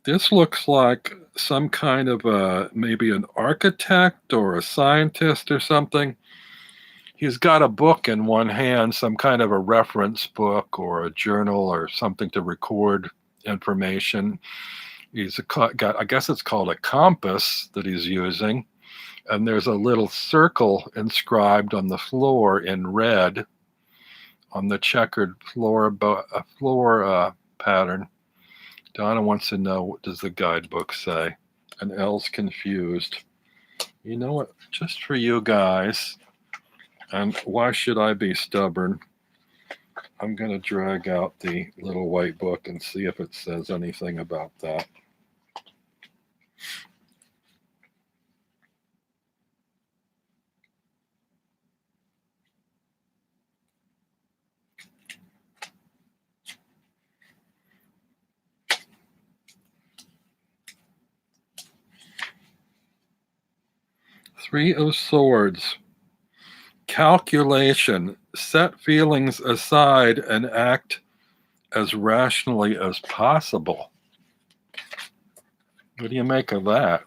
This looks like some kind of maybe an architect or a scientist or something. He's got a book in one hand, some kind of a reference book or a journal or something to record information. Got, I guess it's called a compass that he's using. And there's a little circle inscribed on the floor in red on the checkered floor pattern. Donna wants to know, what does the guidebook say? And Elle's confused. You know what? Just for you guys, and why should I be stubborn? I'm going to drag out the little white book and see if it says anything about that. Three of Swords. Calculation. Set feelings aside and act as rationally as possible. What do you make of that?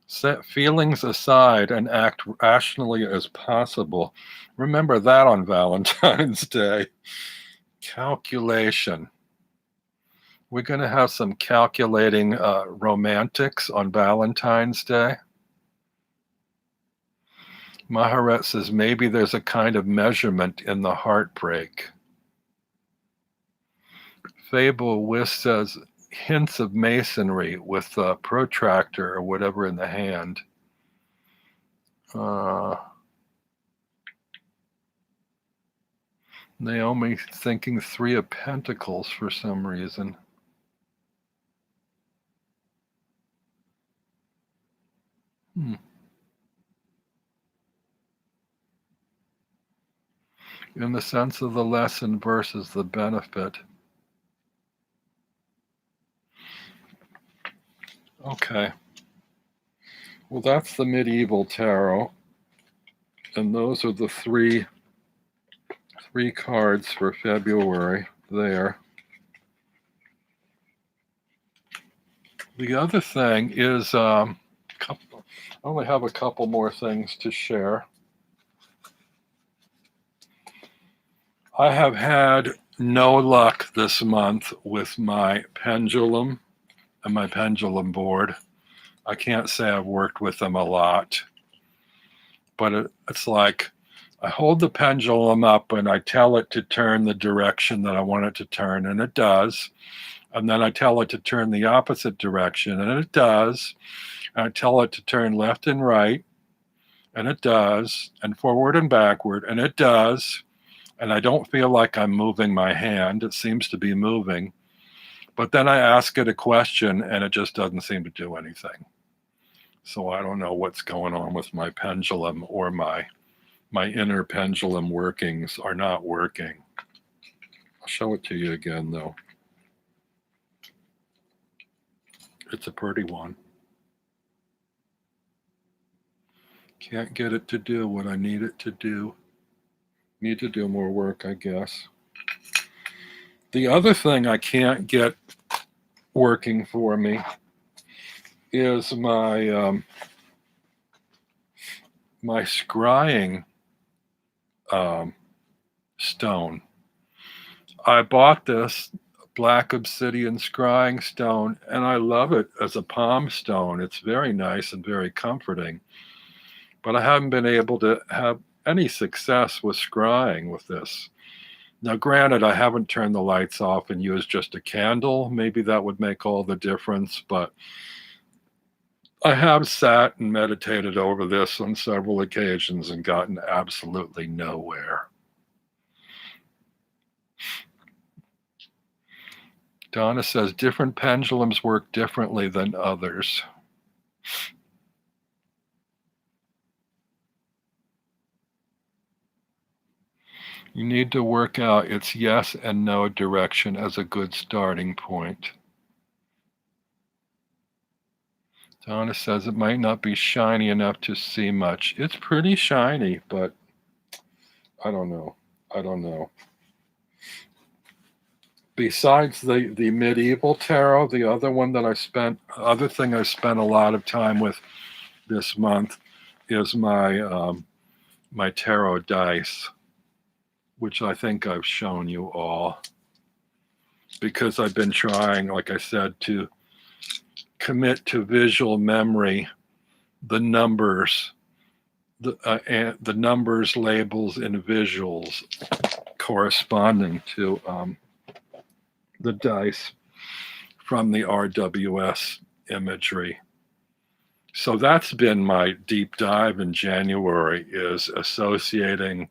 Set feelings aside and act rationally as possible. Remember that on Valentine's Day. Calculation. We're going to have some calculating romantics on Valentine's Day. Maharet says maybe there's a kind of measurement in the heartbreak. Fable Wiss says hints of masonry with a protractor or whatever in the hand. Naomi thinking Three of Pentacles for some reason. In the sense of the lesson versus the benefit. Okay. Well, that's the medieval tarot. And those are the three cards for February there. The other thing is, I only have a couple more things to share. I have had no luck this month with my pendulum and my pendulum board. I can't say I've worked with them a lot, but it's like I hold the pendulum up and I tell it to turn the direction that I want it to turn, and it does. And then I tell it to turn the opposite direction, and it does. And I tell it to turn left and right, and it does, and forward and backward, and it does. And I don't feel like I'm moving my hand. It seems to be moving. But then I ask it a question, and it just doesn't seem to do anything. So I don't know what's going on with my pendulum, or my inner pendulum workings are not working. I'll show it to you again, though. It's a pretty one. Can't get it to do what I need it to do. Need to do more work, I guess. The other thing I can't get working for me is my my scrying stone. I bought this black obsidian scrying stone, and I love it as a palm stone. It's very nice and very comforting. But I haven't been able to have any success with scrying with this. Now, granted, I haven't turned the lights off and used just a candle. Maybe that would make all the difference, but I have sat and meditated over this on several occasions and gotten absolutely nowhere. Donna says different pendulums work differently than others. You need to work out its yes and no direction as a good starting point. Donna says it might not be shiny enough to see much. It's pretty shiny, but I don't know. I don't know. Besides the medieval tarot, the other thing I spent a lot of time with this month is my tarot dice, which I think I've shown you all, because I've been trying, like I said, to commit to visual memory the numbers, and the numbers, labels, and visuals corresponding to the dice from the RWS imagery. So that's been my deep dive in January, is associating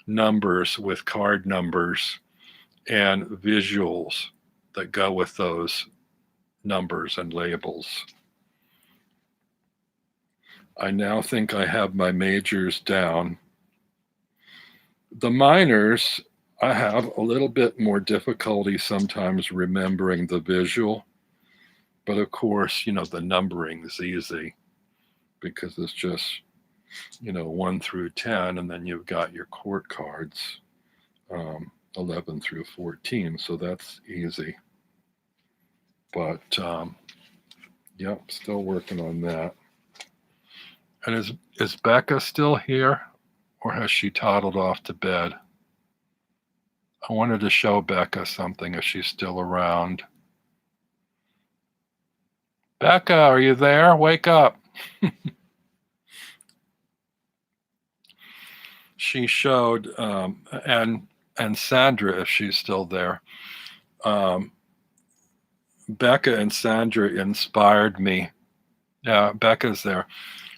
numbers with card numbers and visuals that go with those numbers and labels. I now think I have my majors down. The minors, I have a little bit more difficulty sometimes remembering the visual, but of course, the numbering is easy because it's just, 1 through 10, and then you've got your court cards, 11 through 14, so that's easy. But, yep, still working on that. And is Becca still here, or has she toddled off to bed? I wanted to show Becca something if she's still around. Becca, are you there? Wake up. She showed, and Sandra, if she's still there, Becca and Sandra inspired me. Yeah, Becca's there.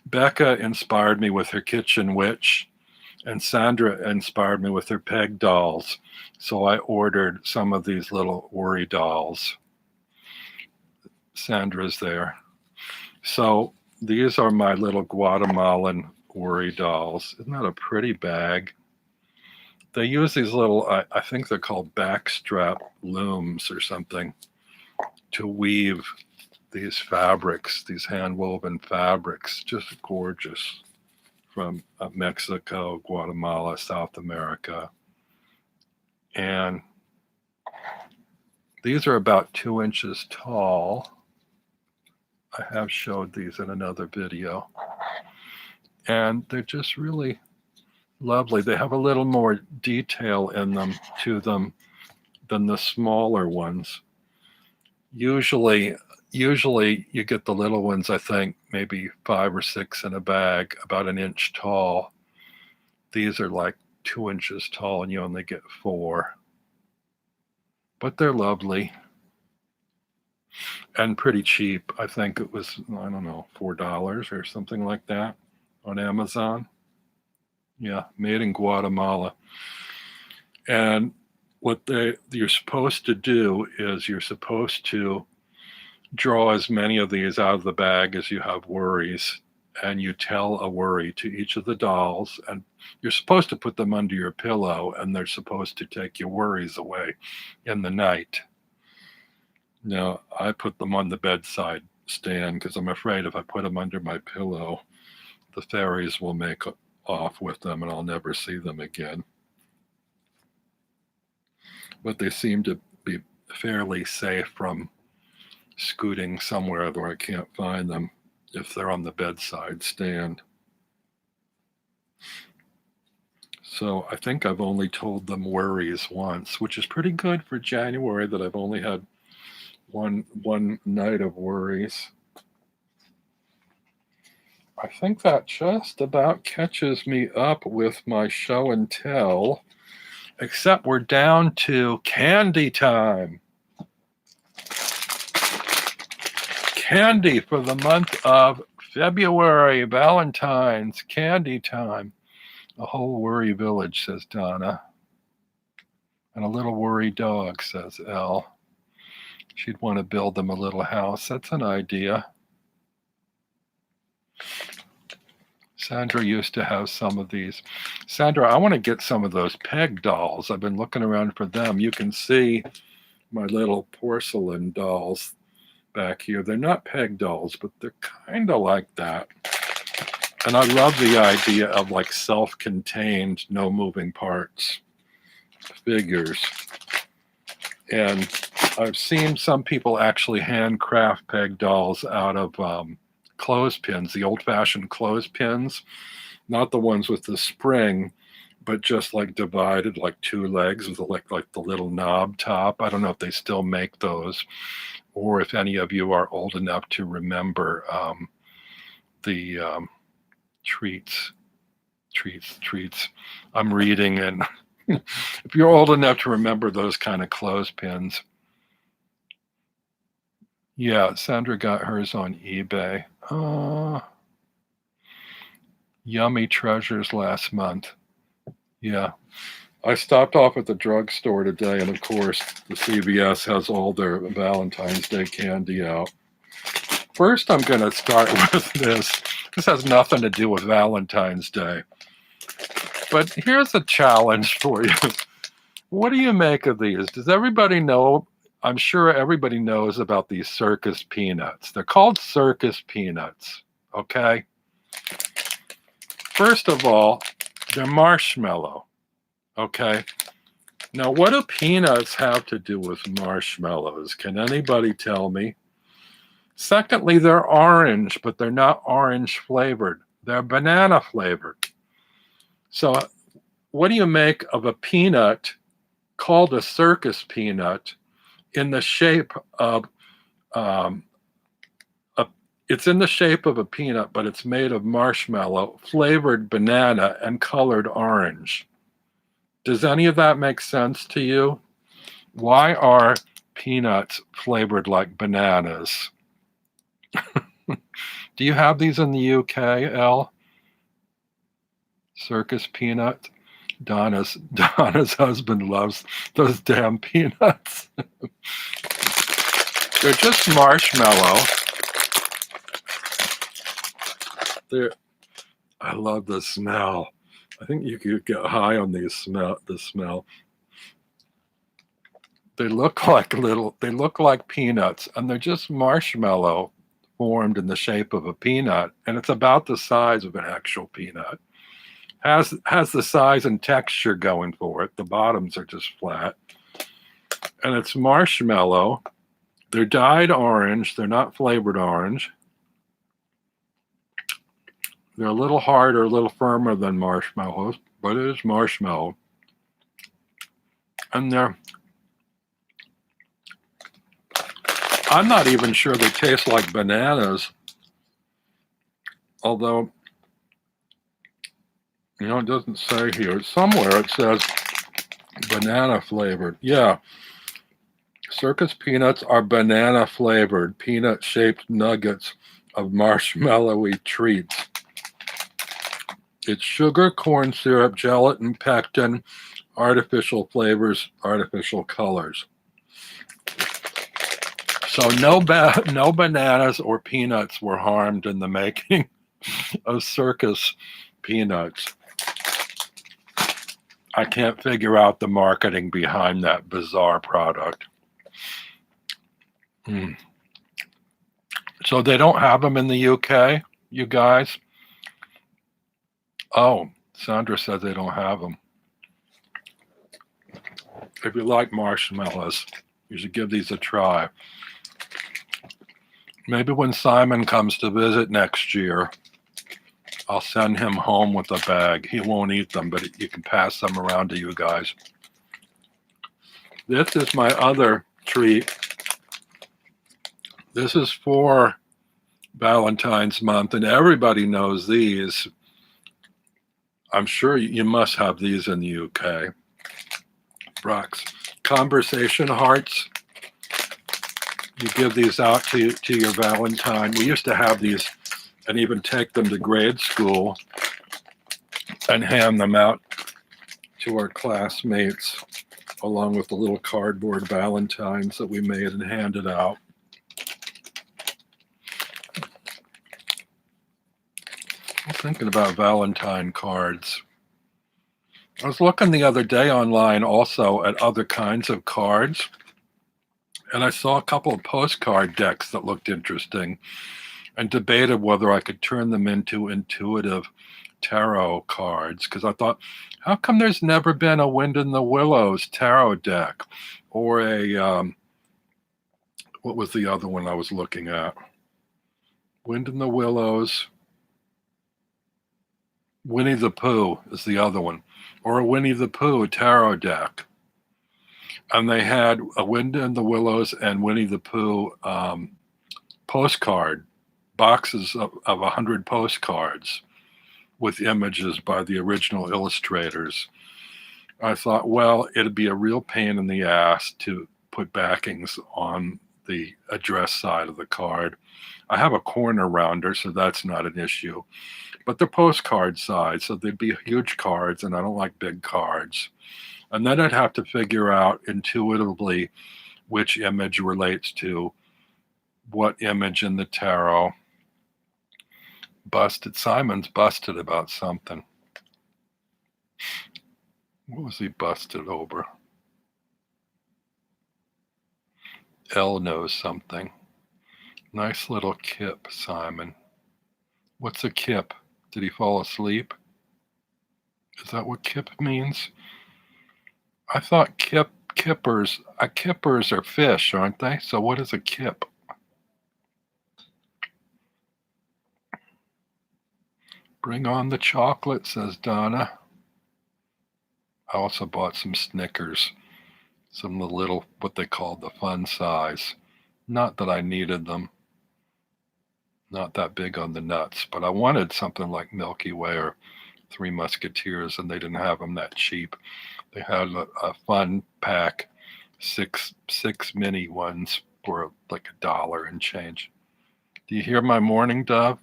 Becca inspired me with her kitchen witch, and Sandra inspired me with her peg dolls. So I ordered some of these little worry dolls. Sandra's there. So these are my little Guatemalan worry dolls. Isn't that a pretty bag? They use these little, I think they're called backstrap looms or something, to weave these fabrics, these hand-woven fabrics, just gorgeous, from Mexico, Guatemala, South America. And these are about 2 inches tall. I have showed these in another video. And they're just really lovely. They have a little more detail in them, to them, than the smaller ones. Usually you get the little ones, I think, maybe 5 or 6 in a bag, about 1 inch tall. These are like 2 inches tall, and you only get 4. But they're lovely and pretty cheap. I think it was, I don't know, $4 or something like that on Amazon. Yeah, made in Guatemala. And what you're supposed to do is you're supposed to draw as many of these out of the bag as you have worries, and you tell a worry to each of the dolls, and you're supposed to put them under your pillow, and they're supposed to take your worries away in the night. Now, I put them on the bedside stand because I'm afraid if I put them under my pillow, the fairies will make off with them and I'll never see them again. But they seem to be fairly safe from scooting somewhere where I can't find them if they're on the bedside stand. So I think I've only told them worries once, which is pretty good for January, that I've only had one night of worries. I think that just about catches me up with my show and tell, except we're down to candy time. Candy for the month of February, Valentine's, candy time. A whole worry village, says Donna. And a little worry dog, says Elle. She'd want to build them a little house. That's an idea. Sandra used to have some of these. Sandra, I want to get some of those peg dolls. I've been looking around for them. You can see my little porcelain dolls. back here. They're not peg dolls, but they're kind of like that. And I love the idea of like self-contained, no moving parts figures. And I've seen some people actually handcraft peg dolls out of clothespins, the old-fashioned clothespins, not the ones with the spring, but just like divided like two legs with like the little knob top. I don't know if they still make those, or if any of you are old enough to remember the treats. I'm reading, and if you're old enough to remember those kind of clothespins. Yeah, Sandra got hers on eBay. Yummy treasures last month. Yeah. I stopped off at the drugstore today, and of course, the CVS has all their Valentine's Day candy out. First, I'm going to start with this. This has nothing to do with Valentine's Day. But here's a challenge for you. What do you make of these? Does everybody know? I'm sure everybody knows about these circus peanuts. They're called circus peanuts, okay? First of all, they're marshmallow, okay? Now, what do peanuts have to do with marshmallows? Can anybody tell me? Secondly, they're orange, but they're not orange flavored. They're banana flavored. So what do you make of a peanut called a circus peanut in the shape of, it's in the shape of a peanut, but it's made of marshmallow, flavored banana, and colored orange? Does any of that make sense to you? Why are peanuts flavored like bananas? Do you have these in the UK, Elle? Circus peanut? Donna's husband loves those damn peanuts. They're just marshmallow. I love the smell. I think you could get high on the smell. They look like peanuts, and they're just marshmallow formed in the shape of a peanut, and it's about the size of an actual peanut. Has the size and texture going for it. The bottoms are just flat. And it's marshmallow. They're dyed orange. They're not flavored orange. They're a little harder, a little firmer than marshmallows, but it is marshmallow. And I'm not even sure they taste like bananas, although, it doesn't say here. Somewhere it says banana flavored. Yeah. Circus peanuts are banana flavored, peanut shaped nuggets of marshmallowy treats. It's sugar, corn syrup, gelatin, pectin, artificial flavors, artificial colors. So no bananas or peanuts were harmed in the making of circus peanuts. I can't figure out the marketing behind that bizarre product. So they don't have them in the UK, you guys? Oh, Sandra said they don't have them. If you like marshmallows, you should give these a try. Maybe when Simon comes to visit next year, I'll send him home with a bag. He won't eat them, but you can pass them around to you guys. This is my other treat. This is for Valentine's month, and everybody knows these. I'm sure you must have these in the UK. Brock's conversation hearts. You give these out to your Valentine. We used to have these and even take them to grade school and hand them out to our classmates, along with the little cardboard Valentines that we made and handed out. I'm thinking about Valentine cards. I was looking the other day online also at other kinds of cards, And I saw a couple of postcard decks that looked interesting and debated whether I could turn them into intuitive tarot cards because I thought, how come there's never been a Wind in the Willows tarot deck or a, what was the other one I was looking at? Wind in the Willows. Winnie the Pooh is the other one, or a Winnie the Pooh tarot deck. And they had a Wind in the Willows and Winnie the Pooh postcard boxes of 100 postcards with images by the original illustrators. I thought, well, it'd be a real pain in the ass to put backings on the address side of the card. I have a corner rounder, so that's not an issue. But the postcard side, so they'd be huge cards, and I don't like big cards. And then I'd have to figure out intuitively which image relates to what image in the tarot. Simon's busted about something. What was he busted over? Elle knows something. Nice little kip, Simon. What's a kip? Did he fall asleep? Is that what kip means? I thought kippers are fish, aren't they? So what is a kip? Bring on the chocolate, says Donna. I also bought some Snickers, some of the little, what they called the fun size. Not that I needed them. Not that big on the nuts, but I wanted something like Milky Way or Three Musketeers, and they didn't have them that cheap. They had a fun pack, six mini ones for like $1 and change. Do you hear my mourning dove?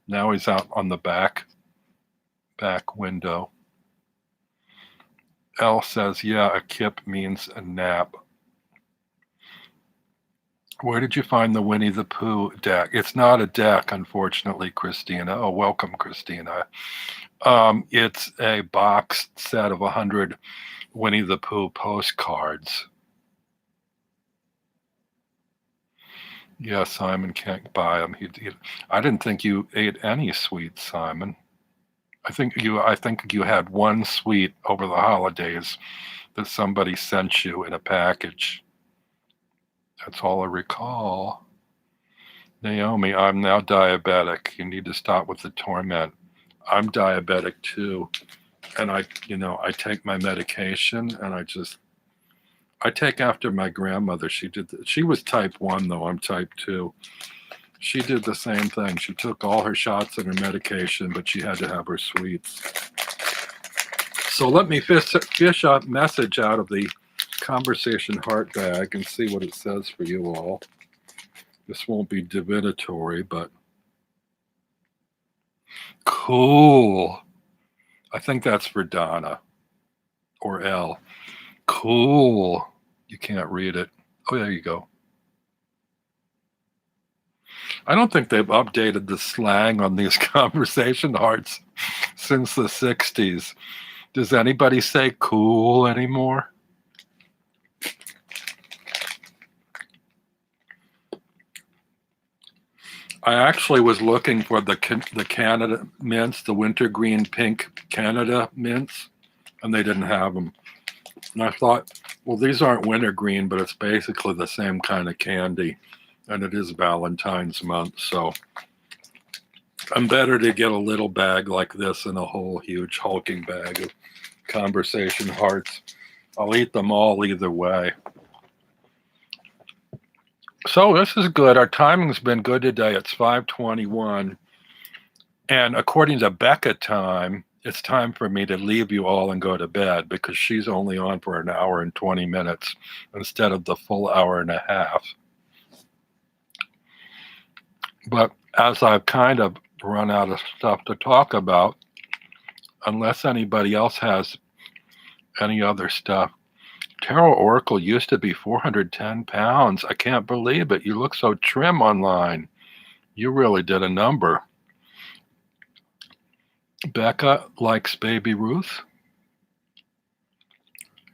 Now he's out on the back window. Elle says, yeah, a kip means a nap. Where did you find the Winnie the Pooh deck? It's not a deck, unfortunately, Christina. Oh, welcome, Christina. It's a boxed set of 100 Winnie the Pooh postcards. Yeah, Simon can't buy them. I didn't think you ate any sweets, Simon. I think you had one sweet over the holidays that somebody sent you in a package. That's all I recall. Naomi, I'm now diabetic. You need to stop with the torment. I'm diabetic too. And I take my medication and I take after my grandmother. She was type 1 though, I'm type 2. She did the same thing. She took all her shots and her medication, but she had to have her sweets. So let me fish a message out of the conversation heart bag and see what it says for you all. This won't be divinatory, but cool. I think that's for Donna or Elle. Cool. You can't read it. Oh, there you go. I don't think they've updated the slang on these conversation hearts since the 60s. Does anybody say cool anymore? I actually was looking for the Canada mints, the wintergreen pink Canada mints, and they didn't have them. And I thought, well, these aren't wintergreen, but it's basically the same kind of candy. And it is Valentine's month, so I'm better to get a little bag like this than a whole huge hulking bag of conversation hearts. I'll eat them all either way. So this is good. Our timing's been good today. It's 5:21. And according to Becca time, it's time for me to leave you all and go to bed because she's only on for an hour and 20 minutes instead of the full hour and a half. But as I've kind of run out of stuff to talk about, unless anybody else has any other stuff, Tarot Oracle used to be 410 pounds. I can't believe it. You look so trim online. You really did a number. Becca likes Baby Ruth.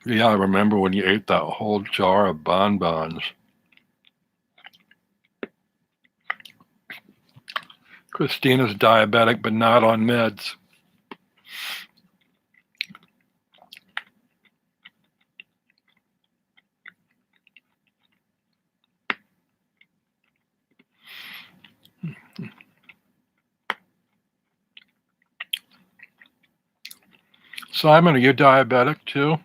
Yeah, I remember when you ate that whole jar of bonbons. Christina's diabetic, but not on meds. Simon, are you diabetic too?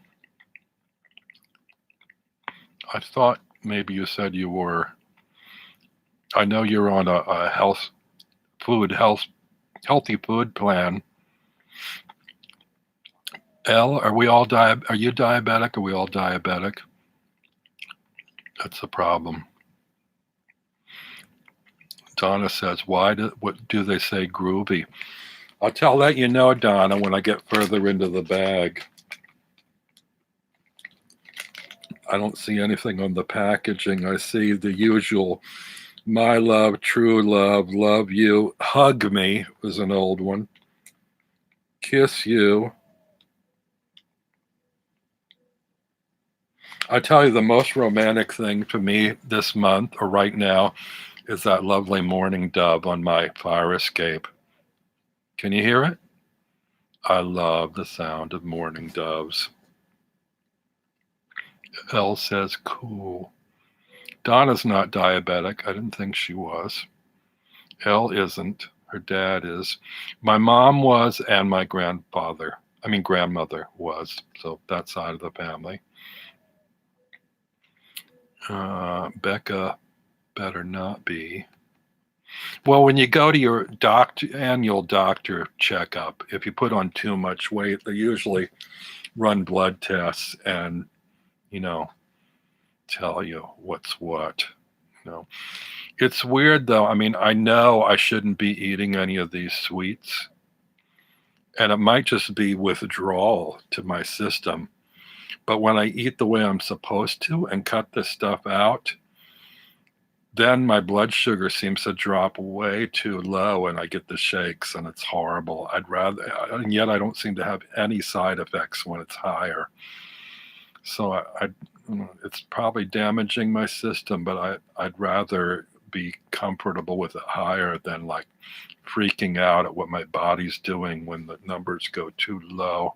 I thought maybe you said you were. I know you're on a healthy food plan. Elle, are you diabetic? Are we all diabetic? That's the problem. Donna says, what do they say groovy? I'll let you know, Donna, when I get further into the bag. I don't see anything on the packaging. I see the usual my love, true love you, hug me was an old one. Kiss you. I tell you, the most romantic thing to me this month or right now is that lovely mourning dove on my fire escape. Can you hear it? I love the sound of mourning doves. Elle says, cool. Donna's not diabetic. I didn't think she was. Elle isn't. Her dad is. My mom was, and my grandmother was. So that side of the family. Becca better not be. Well, when you go to your annual doctor checkup, if you put on too much weight, they usually run blood tests and, tell you what's what. It's weird though. I mean, I know I shouldn't be eating any of these sweets, and it might just be withdrawal to my system. But when I eat the way I'm supposed to and cut this stuff out, then my blood sugar seems to drop way too low and I get the shakes and it's horrible. And yet I don't seem to have any side effects when it's higher. So it's probably damaging my system, but I'd rather be comfortable with it higher than like freaking out at what my body's doing when the numbers go too low.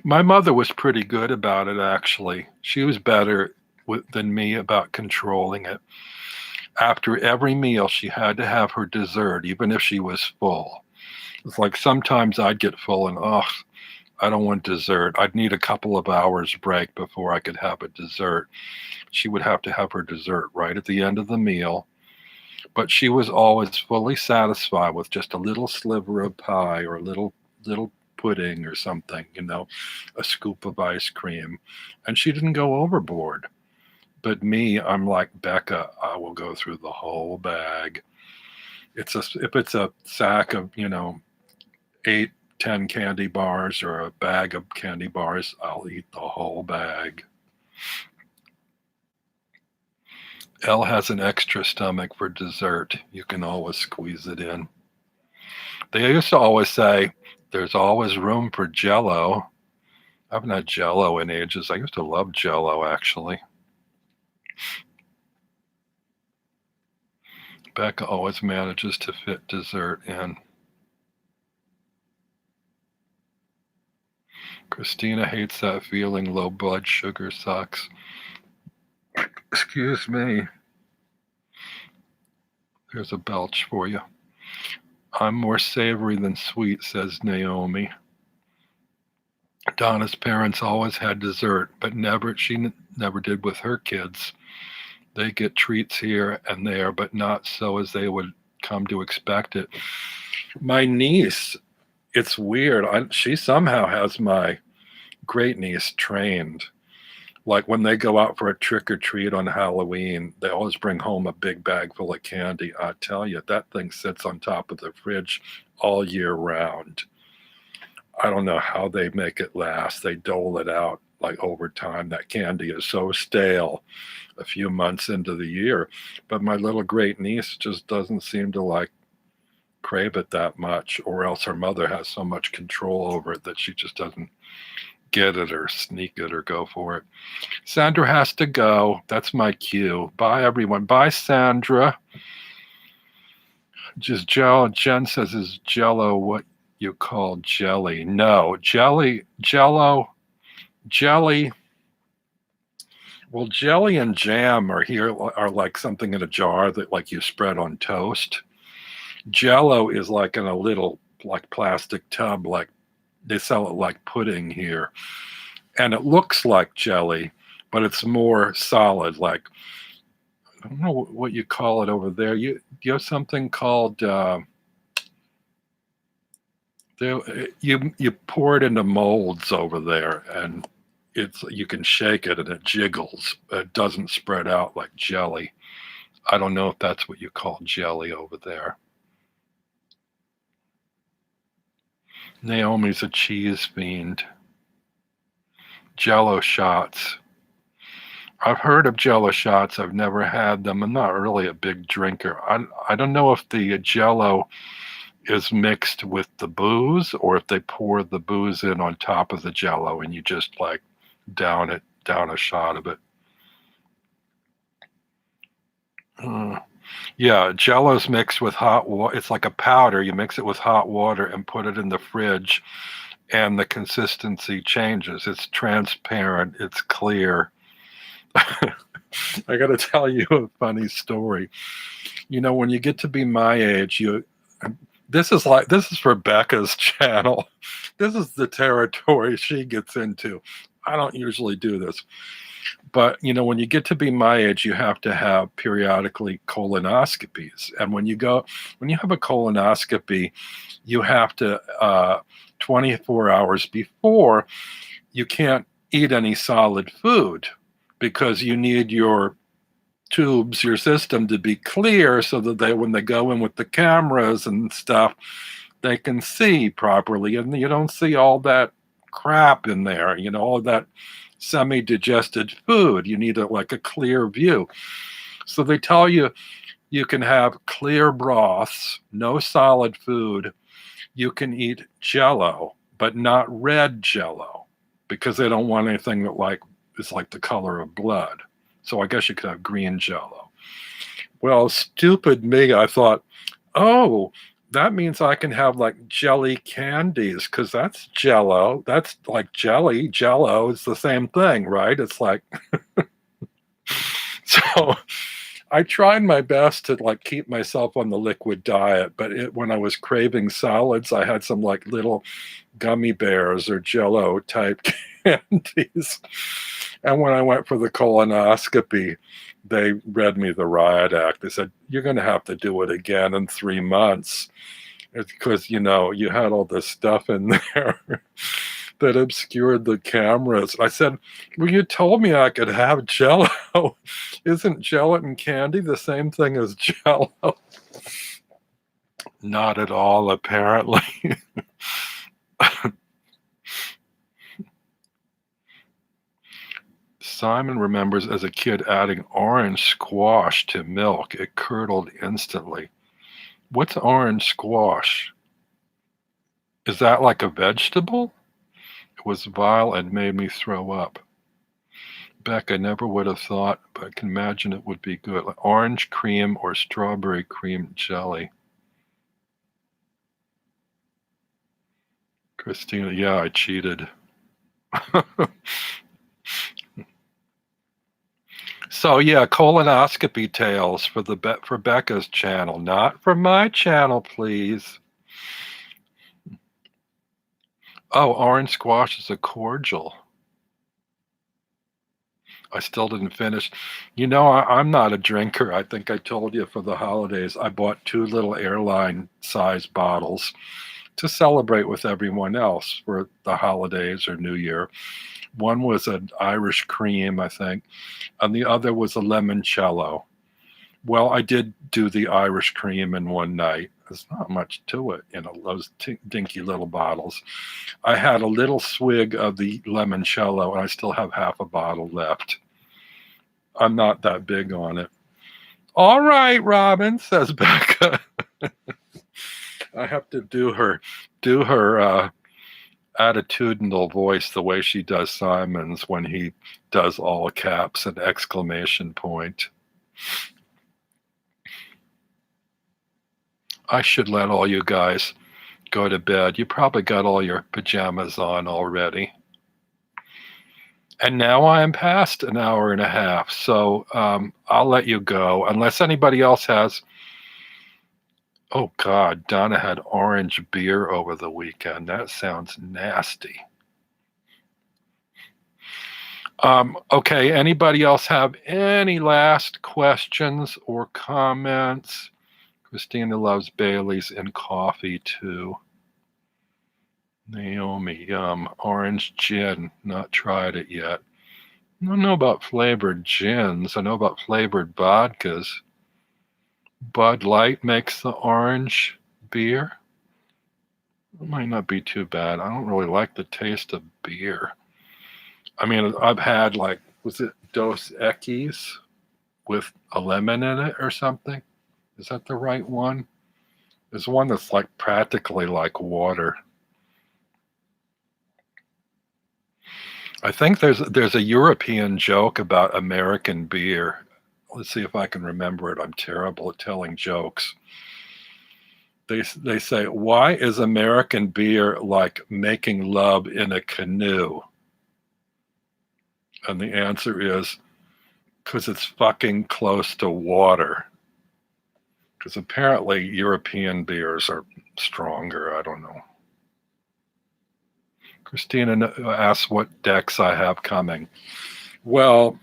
My mother was pretty good about it, actually. She was better than me about controlling it. After every meal, she had to have her dessert, even if she was full. It's like sometimes I'd get full and, I don't want dessert. I'd need a couple of hours break before I could have a dessert. She would have to have her dessert right at the end of the meal. But she was always fully satisfied with just a little sliver of pie or a little pudding or something, a scoop of ice cream. And she didn't go overboard. But me, I'm like, Becca, I will go through the whole bag. If it's a sack of, 8, 10 candy bars or a bag of candy bars, I'll eat the whole bag. Elle has an extra stomach for dessert. You can always squeeze it in. They used to always say, there's always room for Jell-O. I haven't had Jell-O in ages. I used to love Jell-O, actually. Becca always manages to fit dessert in. Christina hates that feeling. Low blood sugar sucks. Excuse me. There's a belch for you. I'm more savory than sweet, says Naomi. Donna's parents always had dessert, but she never did with her kids. They get treats here and there, but not so as they would come to expect it. My niece, it's weird. She somehow has my great niece trained. Like when they go out for a trick or treat on Halloween, they always bring home a big bag full of candy. I tell you, that thing sits on top of the fridge all year round. I don't know how they make it last. They dole it out like over time. That candy is so stale a few months into the year. But my little great niece just doesn't seem to crave it that much, or else her mother has so much control over it that she just doesn't get it or sneak it or go for it. Sandra has to go. That's my cue. Bye, everyone. Bye, Sandra. Just Jello. Jen says, is Jello what you call jelly? No, Jello, jelly. Well, jelly and jam are like something in a jar that like you spread on toast. Jello is like in a little like plastic tub, like they sell it like pudding here, and it looks like jelly, but it's more solid. Like I don't know what you call it over there. You have something called you pour it into molds over there, and it's you can shake it and it jiggles. It doesn't spread out like jelly. I don't know if that's what you call jelly over there. Naomi's a cheese fiend. Jello shots. I've heard of Jello shots. I've never had them. I'm not really a big drinker. I don't know if the Jello is mixed with the booze or if they pour the booze in on top of the Jello and you just like down a shot of it. Yeah, Jello's mixed with hot water. It's like a powder. You mix it with hot water and put it in the fridge, and the consistency changes. It's transparent. It's clear. I got to tell you a funny story. You know, when you get to be my age, this is Rebecca's channel. This is the territory she gets into. I don't usually do this. But, you know, when you get to be my age, you have to have periodically colonoscopies. And when you have a colonoscopy, you have to, 24 hours before, you can't eat any solid food because you need your tubes, your system to be clear so that when they go in with the cameras and stuff, they can see properly. And you don't see all that crap in there, you know, all that semi-digested food. You need a clear view. So they tell you you can have clear broths, no solid food. You can eat Jello, but not red Jello, because they don't want anything that is like the color of blood. So I guess you could have green Jello. Well, stupid me, I thought, oh, that means I can have like jelly candies because that's Jello. That's like jelly. Jello is the same thing, right? It's like, so I tried my best to like keep myself on the liquid diet, but when I was craving solids, I had some like little gummy bears or Jello type candies. And when I went for the colonoscopy, they read me the riot act. They said, you're going to have to do it again in 3 months. It's because, you know, you had all this stuff in there that obscured the cameras. I said, well, you told me I could have Jello. Isn't gelatin candy the same thing as Jello? Not at all, apparently. Simon remembers as a kid adding orange squash to milk. It curdled instantly. What's orange squash? Is that like a vegetable? It was vile and made me throw up. Beck, I never would have thought, but I can imagine it would be good. Like orange cream or strawberry cream jelly. Christina, yeah, I cheated. So yeah, colonoscopy tales for Becca's channel, not for my channel, please. Oh, orange squash is a cordial. I still didn't finish. You know, I'm not a drinker. I think I told you for the holidays, I bought 2 little airline size bottles to celebrate with everyone else for the holidays or New Year. One was an Irish cream, I think, and the other was a limoncello. Well, I did do the Irish cream in one night. There's not much to it, you know, those dinky little bottles. I had a little swig of the limoncello, and I still have half a bottle left. I'm not that big on it. All right, Robin, says Becca. I have to do her attitudinal voice the way she does Simon's when he does all caps and exclamation point. I should let all you guys go to bed. You probably got all your pajamas on already. And now I am past an hour and a half, so I'll let you go unless anybody else has. Oh God, Donna had orange beer over the weekend. That sounds nasty. Okay, anybody else have any last questions or comments? Christina loves Bailey's and coffee too. Naomi, yum. Orange gin, not tried it yet. I don't know about flavored gins. I know about flavored vodkas. Bud Light makes the orange beer. It might not be too bad. I don't really like the taste of beer. I mean, I've had like, was it Dos Equis with a lemon in it or something? Is that the right one? There's one that's like practically like water. I think there's a European joke about American beer. Let's see if I can remember it. I'm terrible at telling jokes. They say, why is American beer like making love in a canoe? And the answer is because it's fucking close to water. Because apparently European beers are stronger. I don't know. Christina asks what decks I have coming. Well,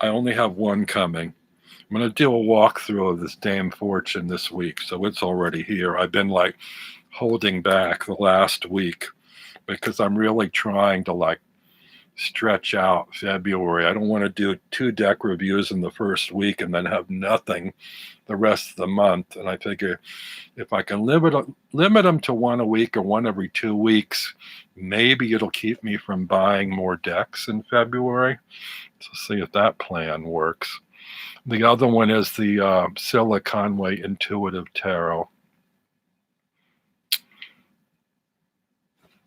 I only have one coming. I'm going to do a walkthrough of this Dame Fortune this week, so it's already here. I've been like holding back the last week because I'm really trying to like stretch out February. I don't want to do 2 deck reviews in the first week and then have nothing the rest of the month. And I figure if I can limit them to 1 a week or 1 every 2 weeks, maybe it'll keep me from buying more decks in February. So see if that plan works. The other one is the Scylla Conway Intuitive Tarot.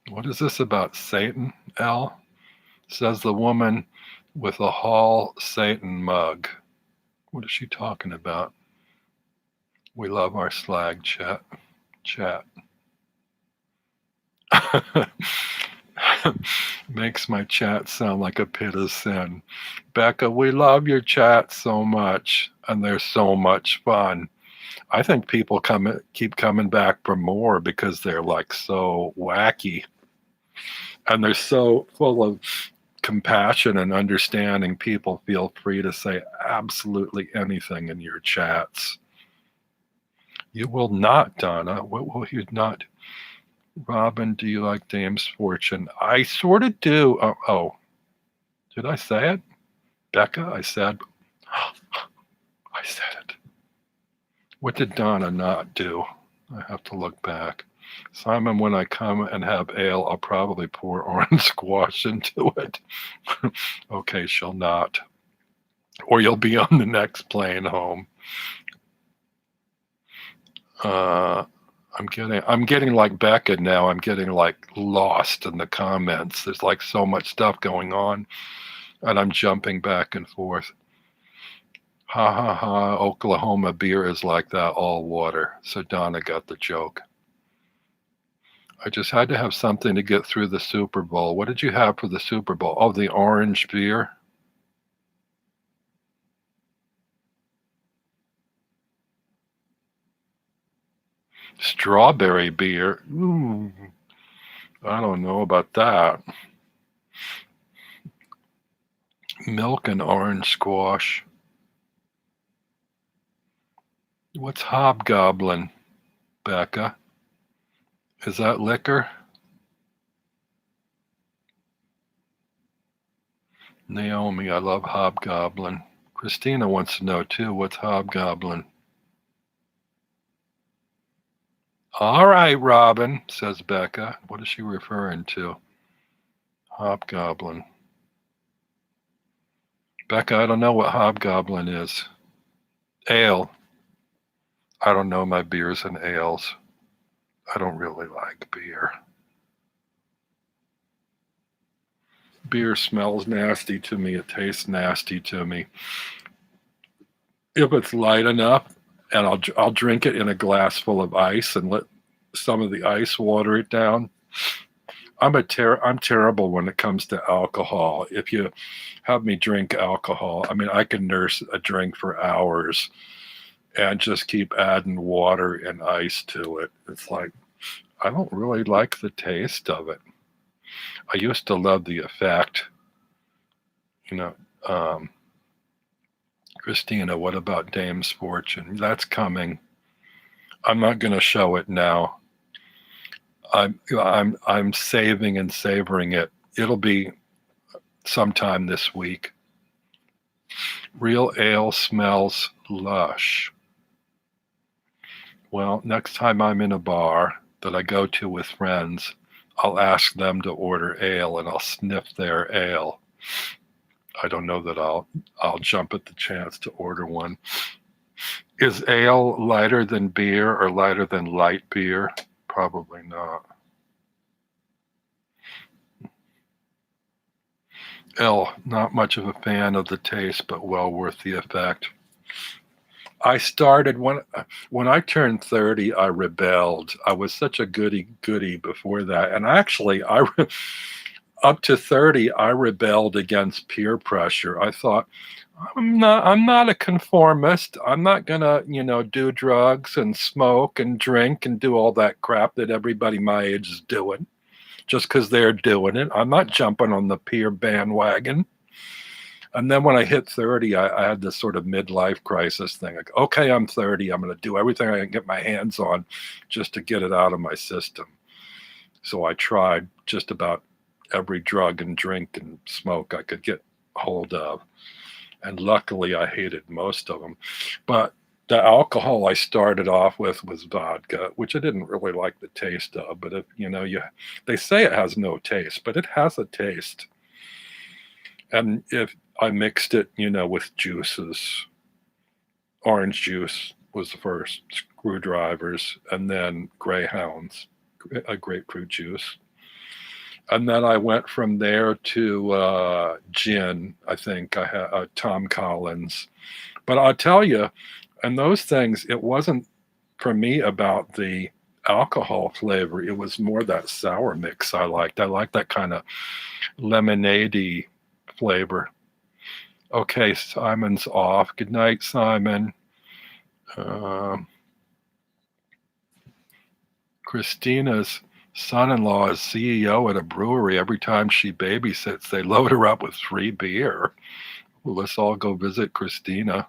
What is this about Satan, Al? Says the woman with a Hall Satan mug. What is she talking about? We love our slag chat. Makes my chat sound like a pit of sin. Becca, we love your chat so much, and they're so much fun. I think people keep coming back for more because they're like so wacky, and they're so full of compassion and understanding. People feel free to say absolutely anything in your chats. You will not, Donna. What will you not? Robin, do you like Dame's Fortune? I sort of do. Oh, did I say it? Becca, I said it. What did Donna not do? I have to look back. Simon, when I come and have ale, I'll probably pour orange squash into it. Okay, she'll not. Or you'll be on the next plane home. I'm getting like Becca now. I'm getting like lost in the comments. There's like so much stuff going on, and I'm jumping back and forth. Ha ha ha, Oklahoma beer is like that, all water. So Donna got the joke. I just had to have something to get through the Super Bowl. What did you have for the Super Bowl? Oh, the orange beer. Strawberry beer. Ooh, I don't know about that. Milk and orange squash. What's hobgoblin, Becca? Is that liquor? Naomi, I love hobgoblin. Christina wants to know too, what's hobgoblin? All right, Robin, says Becca. What is she referring to? Hobgoblin. Becca, I don't know what hobgoblin is. Ale. I don't know my beers and ales. I don't really like beer. Beer smells nasty to me. It tastes nasty to me. If it's light enough, and I'll drink it in a glass full of ice and let some of the ice water it down. I'm terrible when it comes to alcohol. If you have me drink alcohol, I mean, I can nurse a drink for hours and just keep adding water and ice to it. It's like, I don't really like the taste of it. I used to love the effect. You know, Christina, what about Dame's Fortune? That's coming. I'm not going to show it now. I'm saving and savoring it. It'll be sometime this week. Real ale smells lush. Well, next time I'm in a bar that I go to with friends, I'll ask them to order ale and I'll sniff their ale. I don't know that I'll jump at the chance to order one. Is ale lighter than beer or lighter than light beer? Probably not. L, not much of a fan of the taste, but well worth the effect. I started when I turned 30, I rebelled. I was such a goody before that. And actually, up to 30, I rebelled against peer pressure. I thought, I'm not a conformist. I'm not gonna, do drugs and smoke and drink and do all that crap that everybody my age is doing just because they're doing it. I'm not jumping on the peer bandwagon. And then when I hit 30, I had this sort of midlife crisis thing. Like, okay, I'm 30. I'm going to do everything I can get my hands on just to get it out of my system. So I tried just about every drug and drink and smoke I could get hold of. And luckily, I hated most of them. But the alcohol I started off with was vodka, which I didn't really like the taste of. But if they say it has no taste, but it has a taste. And if I mixed it, with juices, orange juice was the first, screwdrivers, and then Greyhounds, a grapefruit juice. And then I went from there to gin. I think I had Tom Collins. But I'll tell you, and those things, it wasn't for me about the alcohol flavor. It was more that sour mix I liked. I liked that kind of lemonade-y flavor. Okay, Simon's off. Good night, Simon. Christina's son-in-law is CEO at a brewery. Every time she babysits, they load her up with free beer. Well, let's all go visit Christina.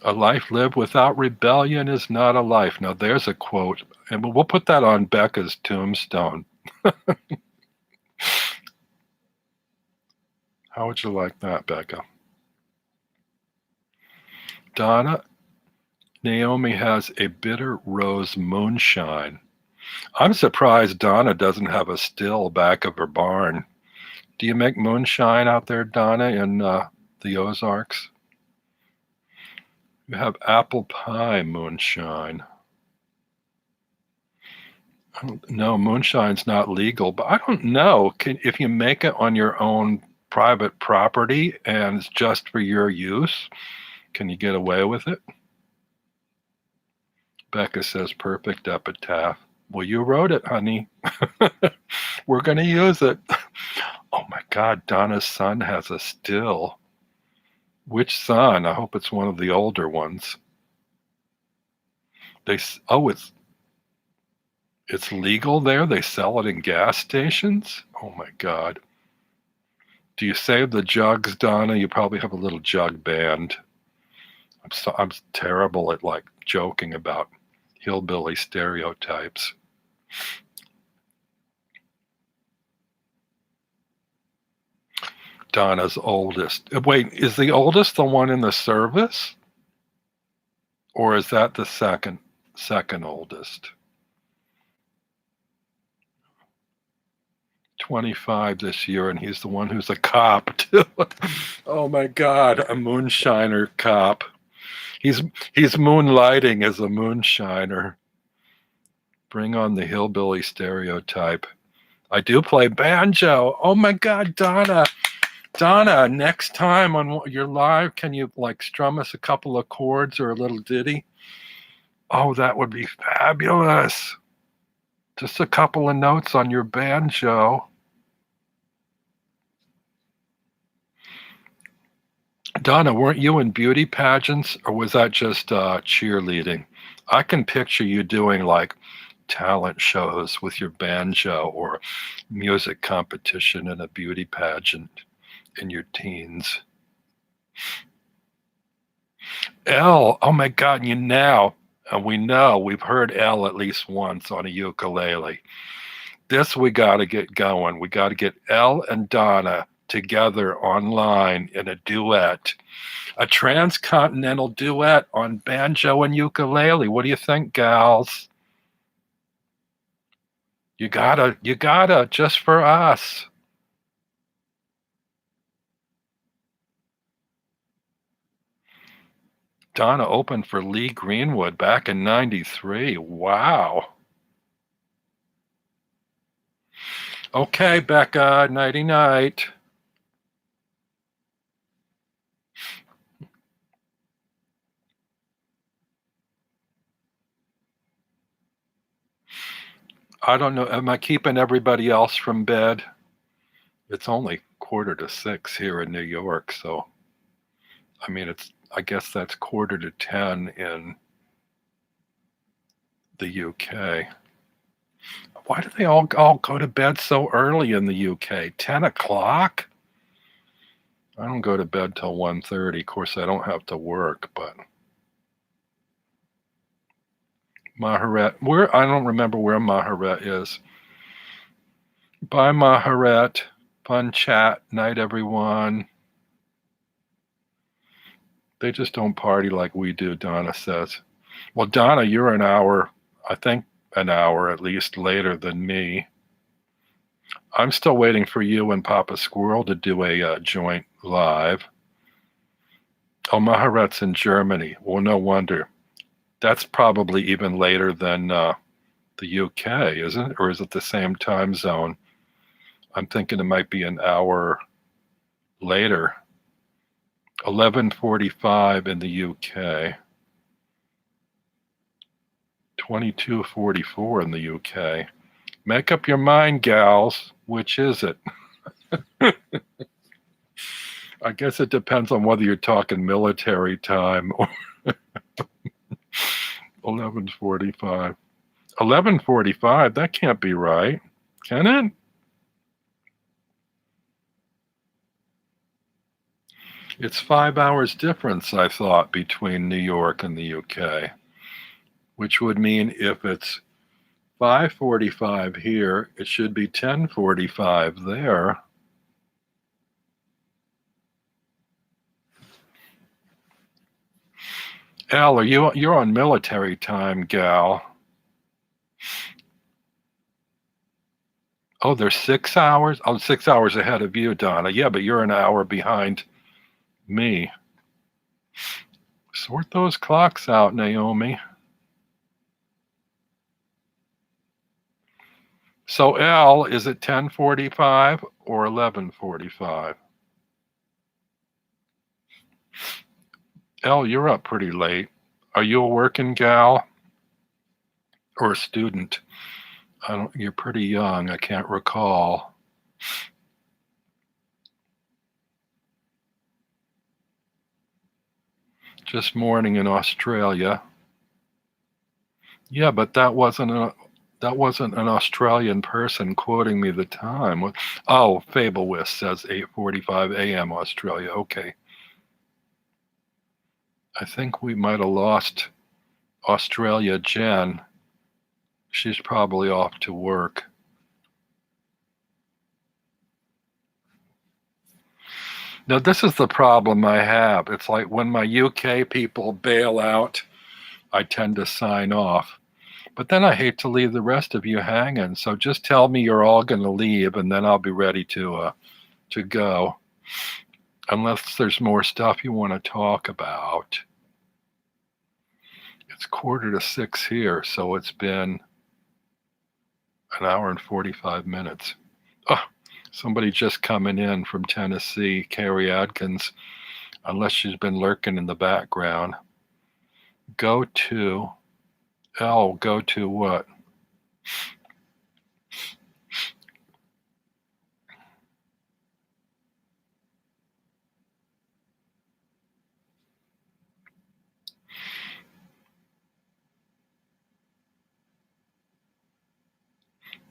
A life lived without rebellion is not a life. Now, there's a quote, and we'll put that on Becca's tombstone. How would you like that, Becca? Donna, Naomi has a bitter rose moonshine. I'm surprised Donna doesn't have a still back of her barn. Do you make moonshine out there, Donna, in the Ozarks? You have apple pie moonshine. No, moonshine's not legal, but I don't know. If you make it on your own private property and it's just for your use, can you get away with it? Becca says, perfect epitaph. Well, you wrote it, honey. We're going to use it. Oh my God, Donna's son has a still. Which son? I hope it's one of the older ones. It's legal there? They sell it in gas stations? Oh my God. Do you save the jugs, Donna? You probably have a little jug band. I'm terrible at joking about hillbilly stereotypes. Donna's oldest. Wait, is the oldest the one in the service? Or is that the second oldest? 25 this year, and he's the one who's a cop too. Oh my God, a moonshiner cop. He's moonlighting as a moonshiner. Bring on the hillbilly stereotype. I do play banjo. Oh my God, Donna. Donna, next time on your live, can you like strum us a couple of chords or a little ditty? Oh, that would be fabulous. Just a couple of notes on your banjo. Donna, weren't you in beauty pageants or was that just cheerleading? I can picture you doing like talent shows with your banjo or music competition in a beauty pageant in your teens. Elle, oh my God, you now, and we know we've heard Elle at least once on a ukulele. This we got to get going. We got to get Elle and Donna together online in a duet, a transcontinental duet on banjo and ukulele. What do you think, gals? You gotta, just for us. Donna opened for Lee Greenwood back in '93. Wow. Okay, Becca, nighty night. I don't know. Am I keeping everybody else from bed? It's only 5:45 here in New York, so I mean, I guess that's 9:45 in the UK. Why do they all go to bed so early in the UK? 10 o'clock? I don't go to bed till 1:30. Of course, I don't have to work, but Maharet, I don't remember where Maharet is. Bye, Maharet. Fun chat. Night, everyone. They just don't party like we do, Donna says. Well, Donna, you're an hour, I think an hour at least later than me. I'm still waiting for you and Papa Squirrel to do a joint live. Oh, Maharet's in Germany. Well, no wonder. That's probably even later than the UK, isn't it? Or is it the same time zone? I'm thinking it might be an hour later. 11:45 in the UK. 22:44 in the UK. Make up your mind, gals. Which is it? I guess it depends on whether you're talking military time or 11:45. 11:45? That can't be right. Can it? It's 5 hours difference, I thought, between New York and the UK, which would mean if it's 5:45 here, it should be 10:45 there. Al, you're on military time, gal. Oh, there's 6 hours? Oh, 6 hours ahead of you, Donna. Yeah, but you're an hour behind me. Sort those clocks out, Naomi. So, Al, is it 10:45 or 11:45? Al, you're up pretty late. Are you a working gal or a student? You're pretty young. I can't recall. Just morning in Australia. Yeah, but that wasn't an Australian person quoting me the time. Oh, Fablewiss says 8:45 a.m. Australia. Okay. I think we might have lost Australia Jen. She's probably off to work. Now, this is the problem I have. It's like when my UK people bail out, I tend to sign off. But then I hate to leave the rest of you hanging. So just tell me you're all going to leave, and then I'll be ready to go. Unless there's more stuff you want to talk about. It's 5:45 here, so it's been an hour and 45 minutes. Oh, Somebody just coming in from Tennessee, Carrie Adkins, unless she's been lurking in the background. Go to what?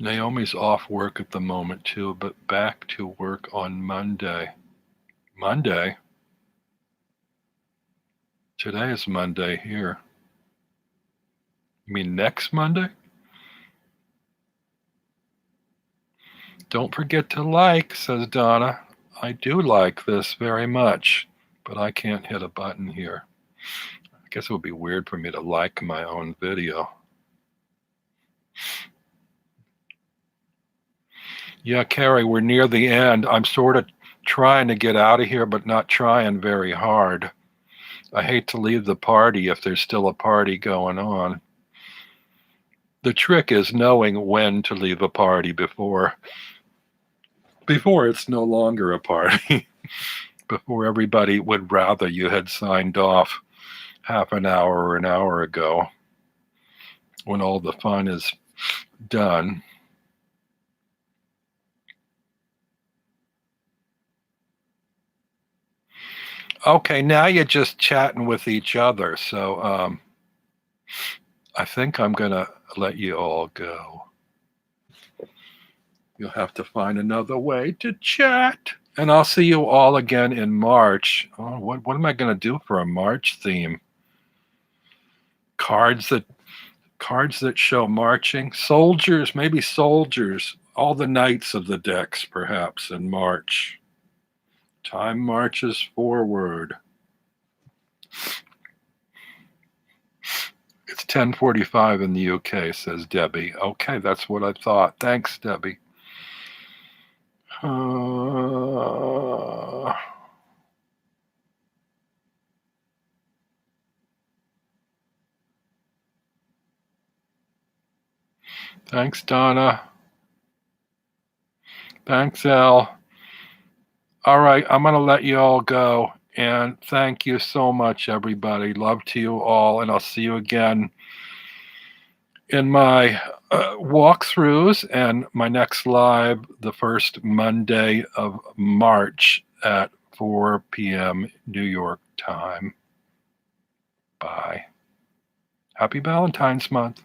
Naomi's off work at the moment too, but back to work on Monday. Monday? Today is Monday here. You mean next Monday? Don't forget to like, says Donna. I do like this very much, but I can't hit a button here. I guess it would be weird for me to like my own video. Yeah, Carrie, we're near the end. I'm sort of trying to get out of here, but not trying very hard. I hate to leave the party if there's still a party going on. The trick is knowing when to leave a party before it's no longer a party, before everybody would rather you had signed off half an hour or an hour ago when all the fun is done. Okay, now you're just chatting with each other, so I think I'm gonna let you all go. You'll have to find another way to chat. And I'll see you all again in March. Oh, what am I going to do for a March theme? Cards that show marching. Soldiers, maybe soldiers. All the knights of the decks, perhaps, in March. Time marches forward. It's 10:45 in the UK, says Debbie. Okay, that's what I thought. Thanks, Debbie. Thanks, Donna. Thanks, Elle. All right, I'm going to let you all go. And thank you so much, everybody. Love to you all. And I'll see you again in my walkthroughs and my next live the first Monday of March at 4 p.m. New York time. Bye. Happy Valentine's Month.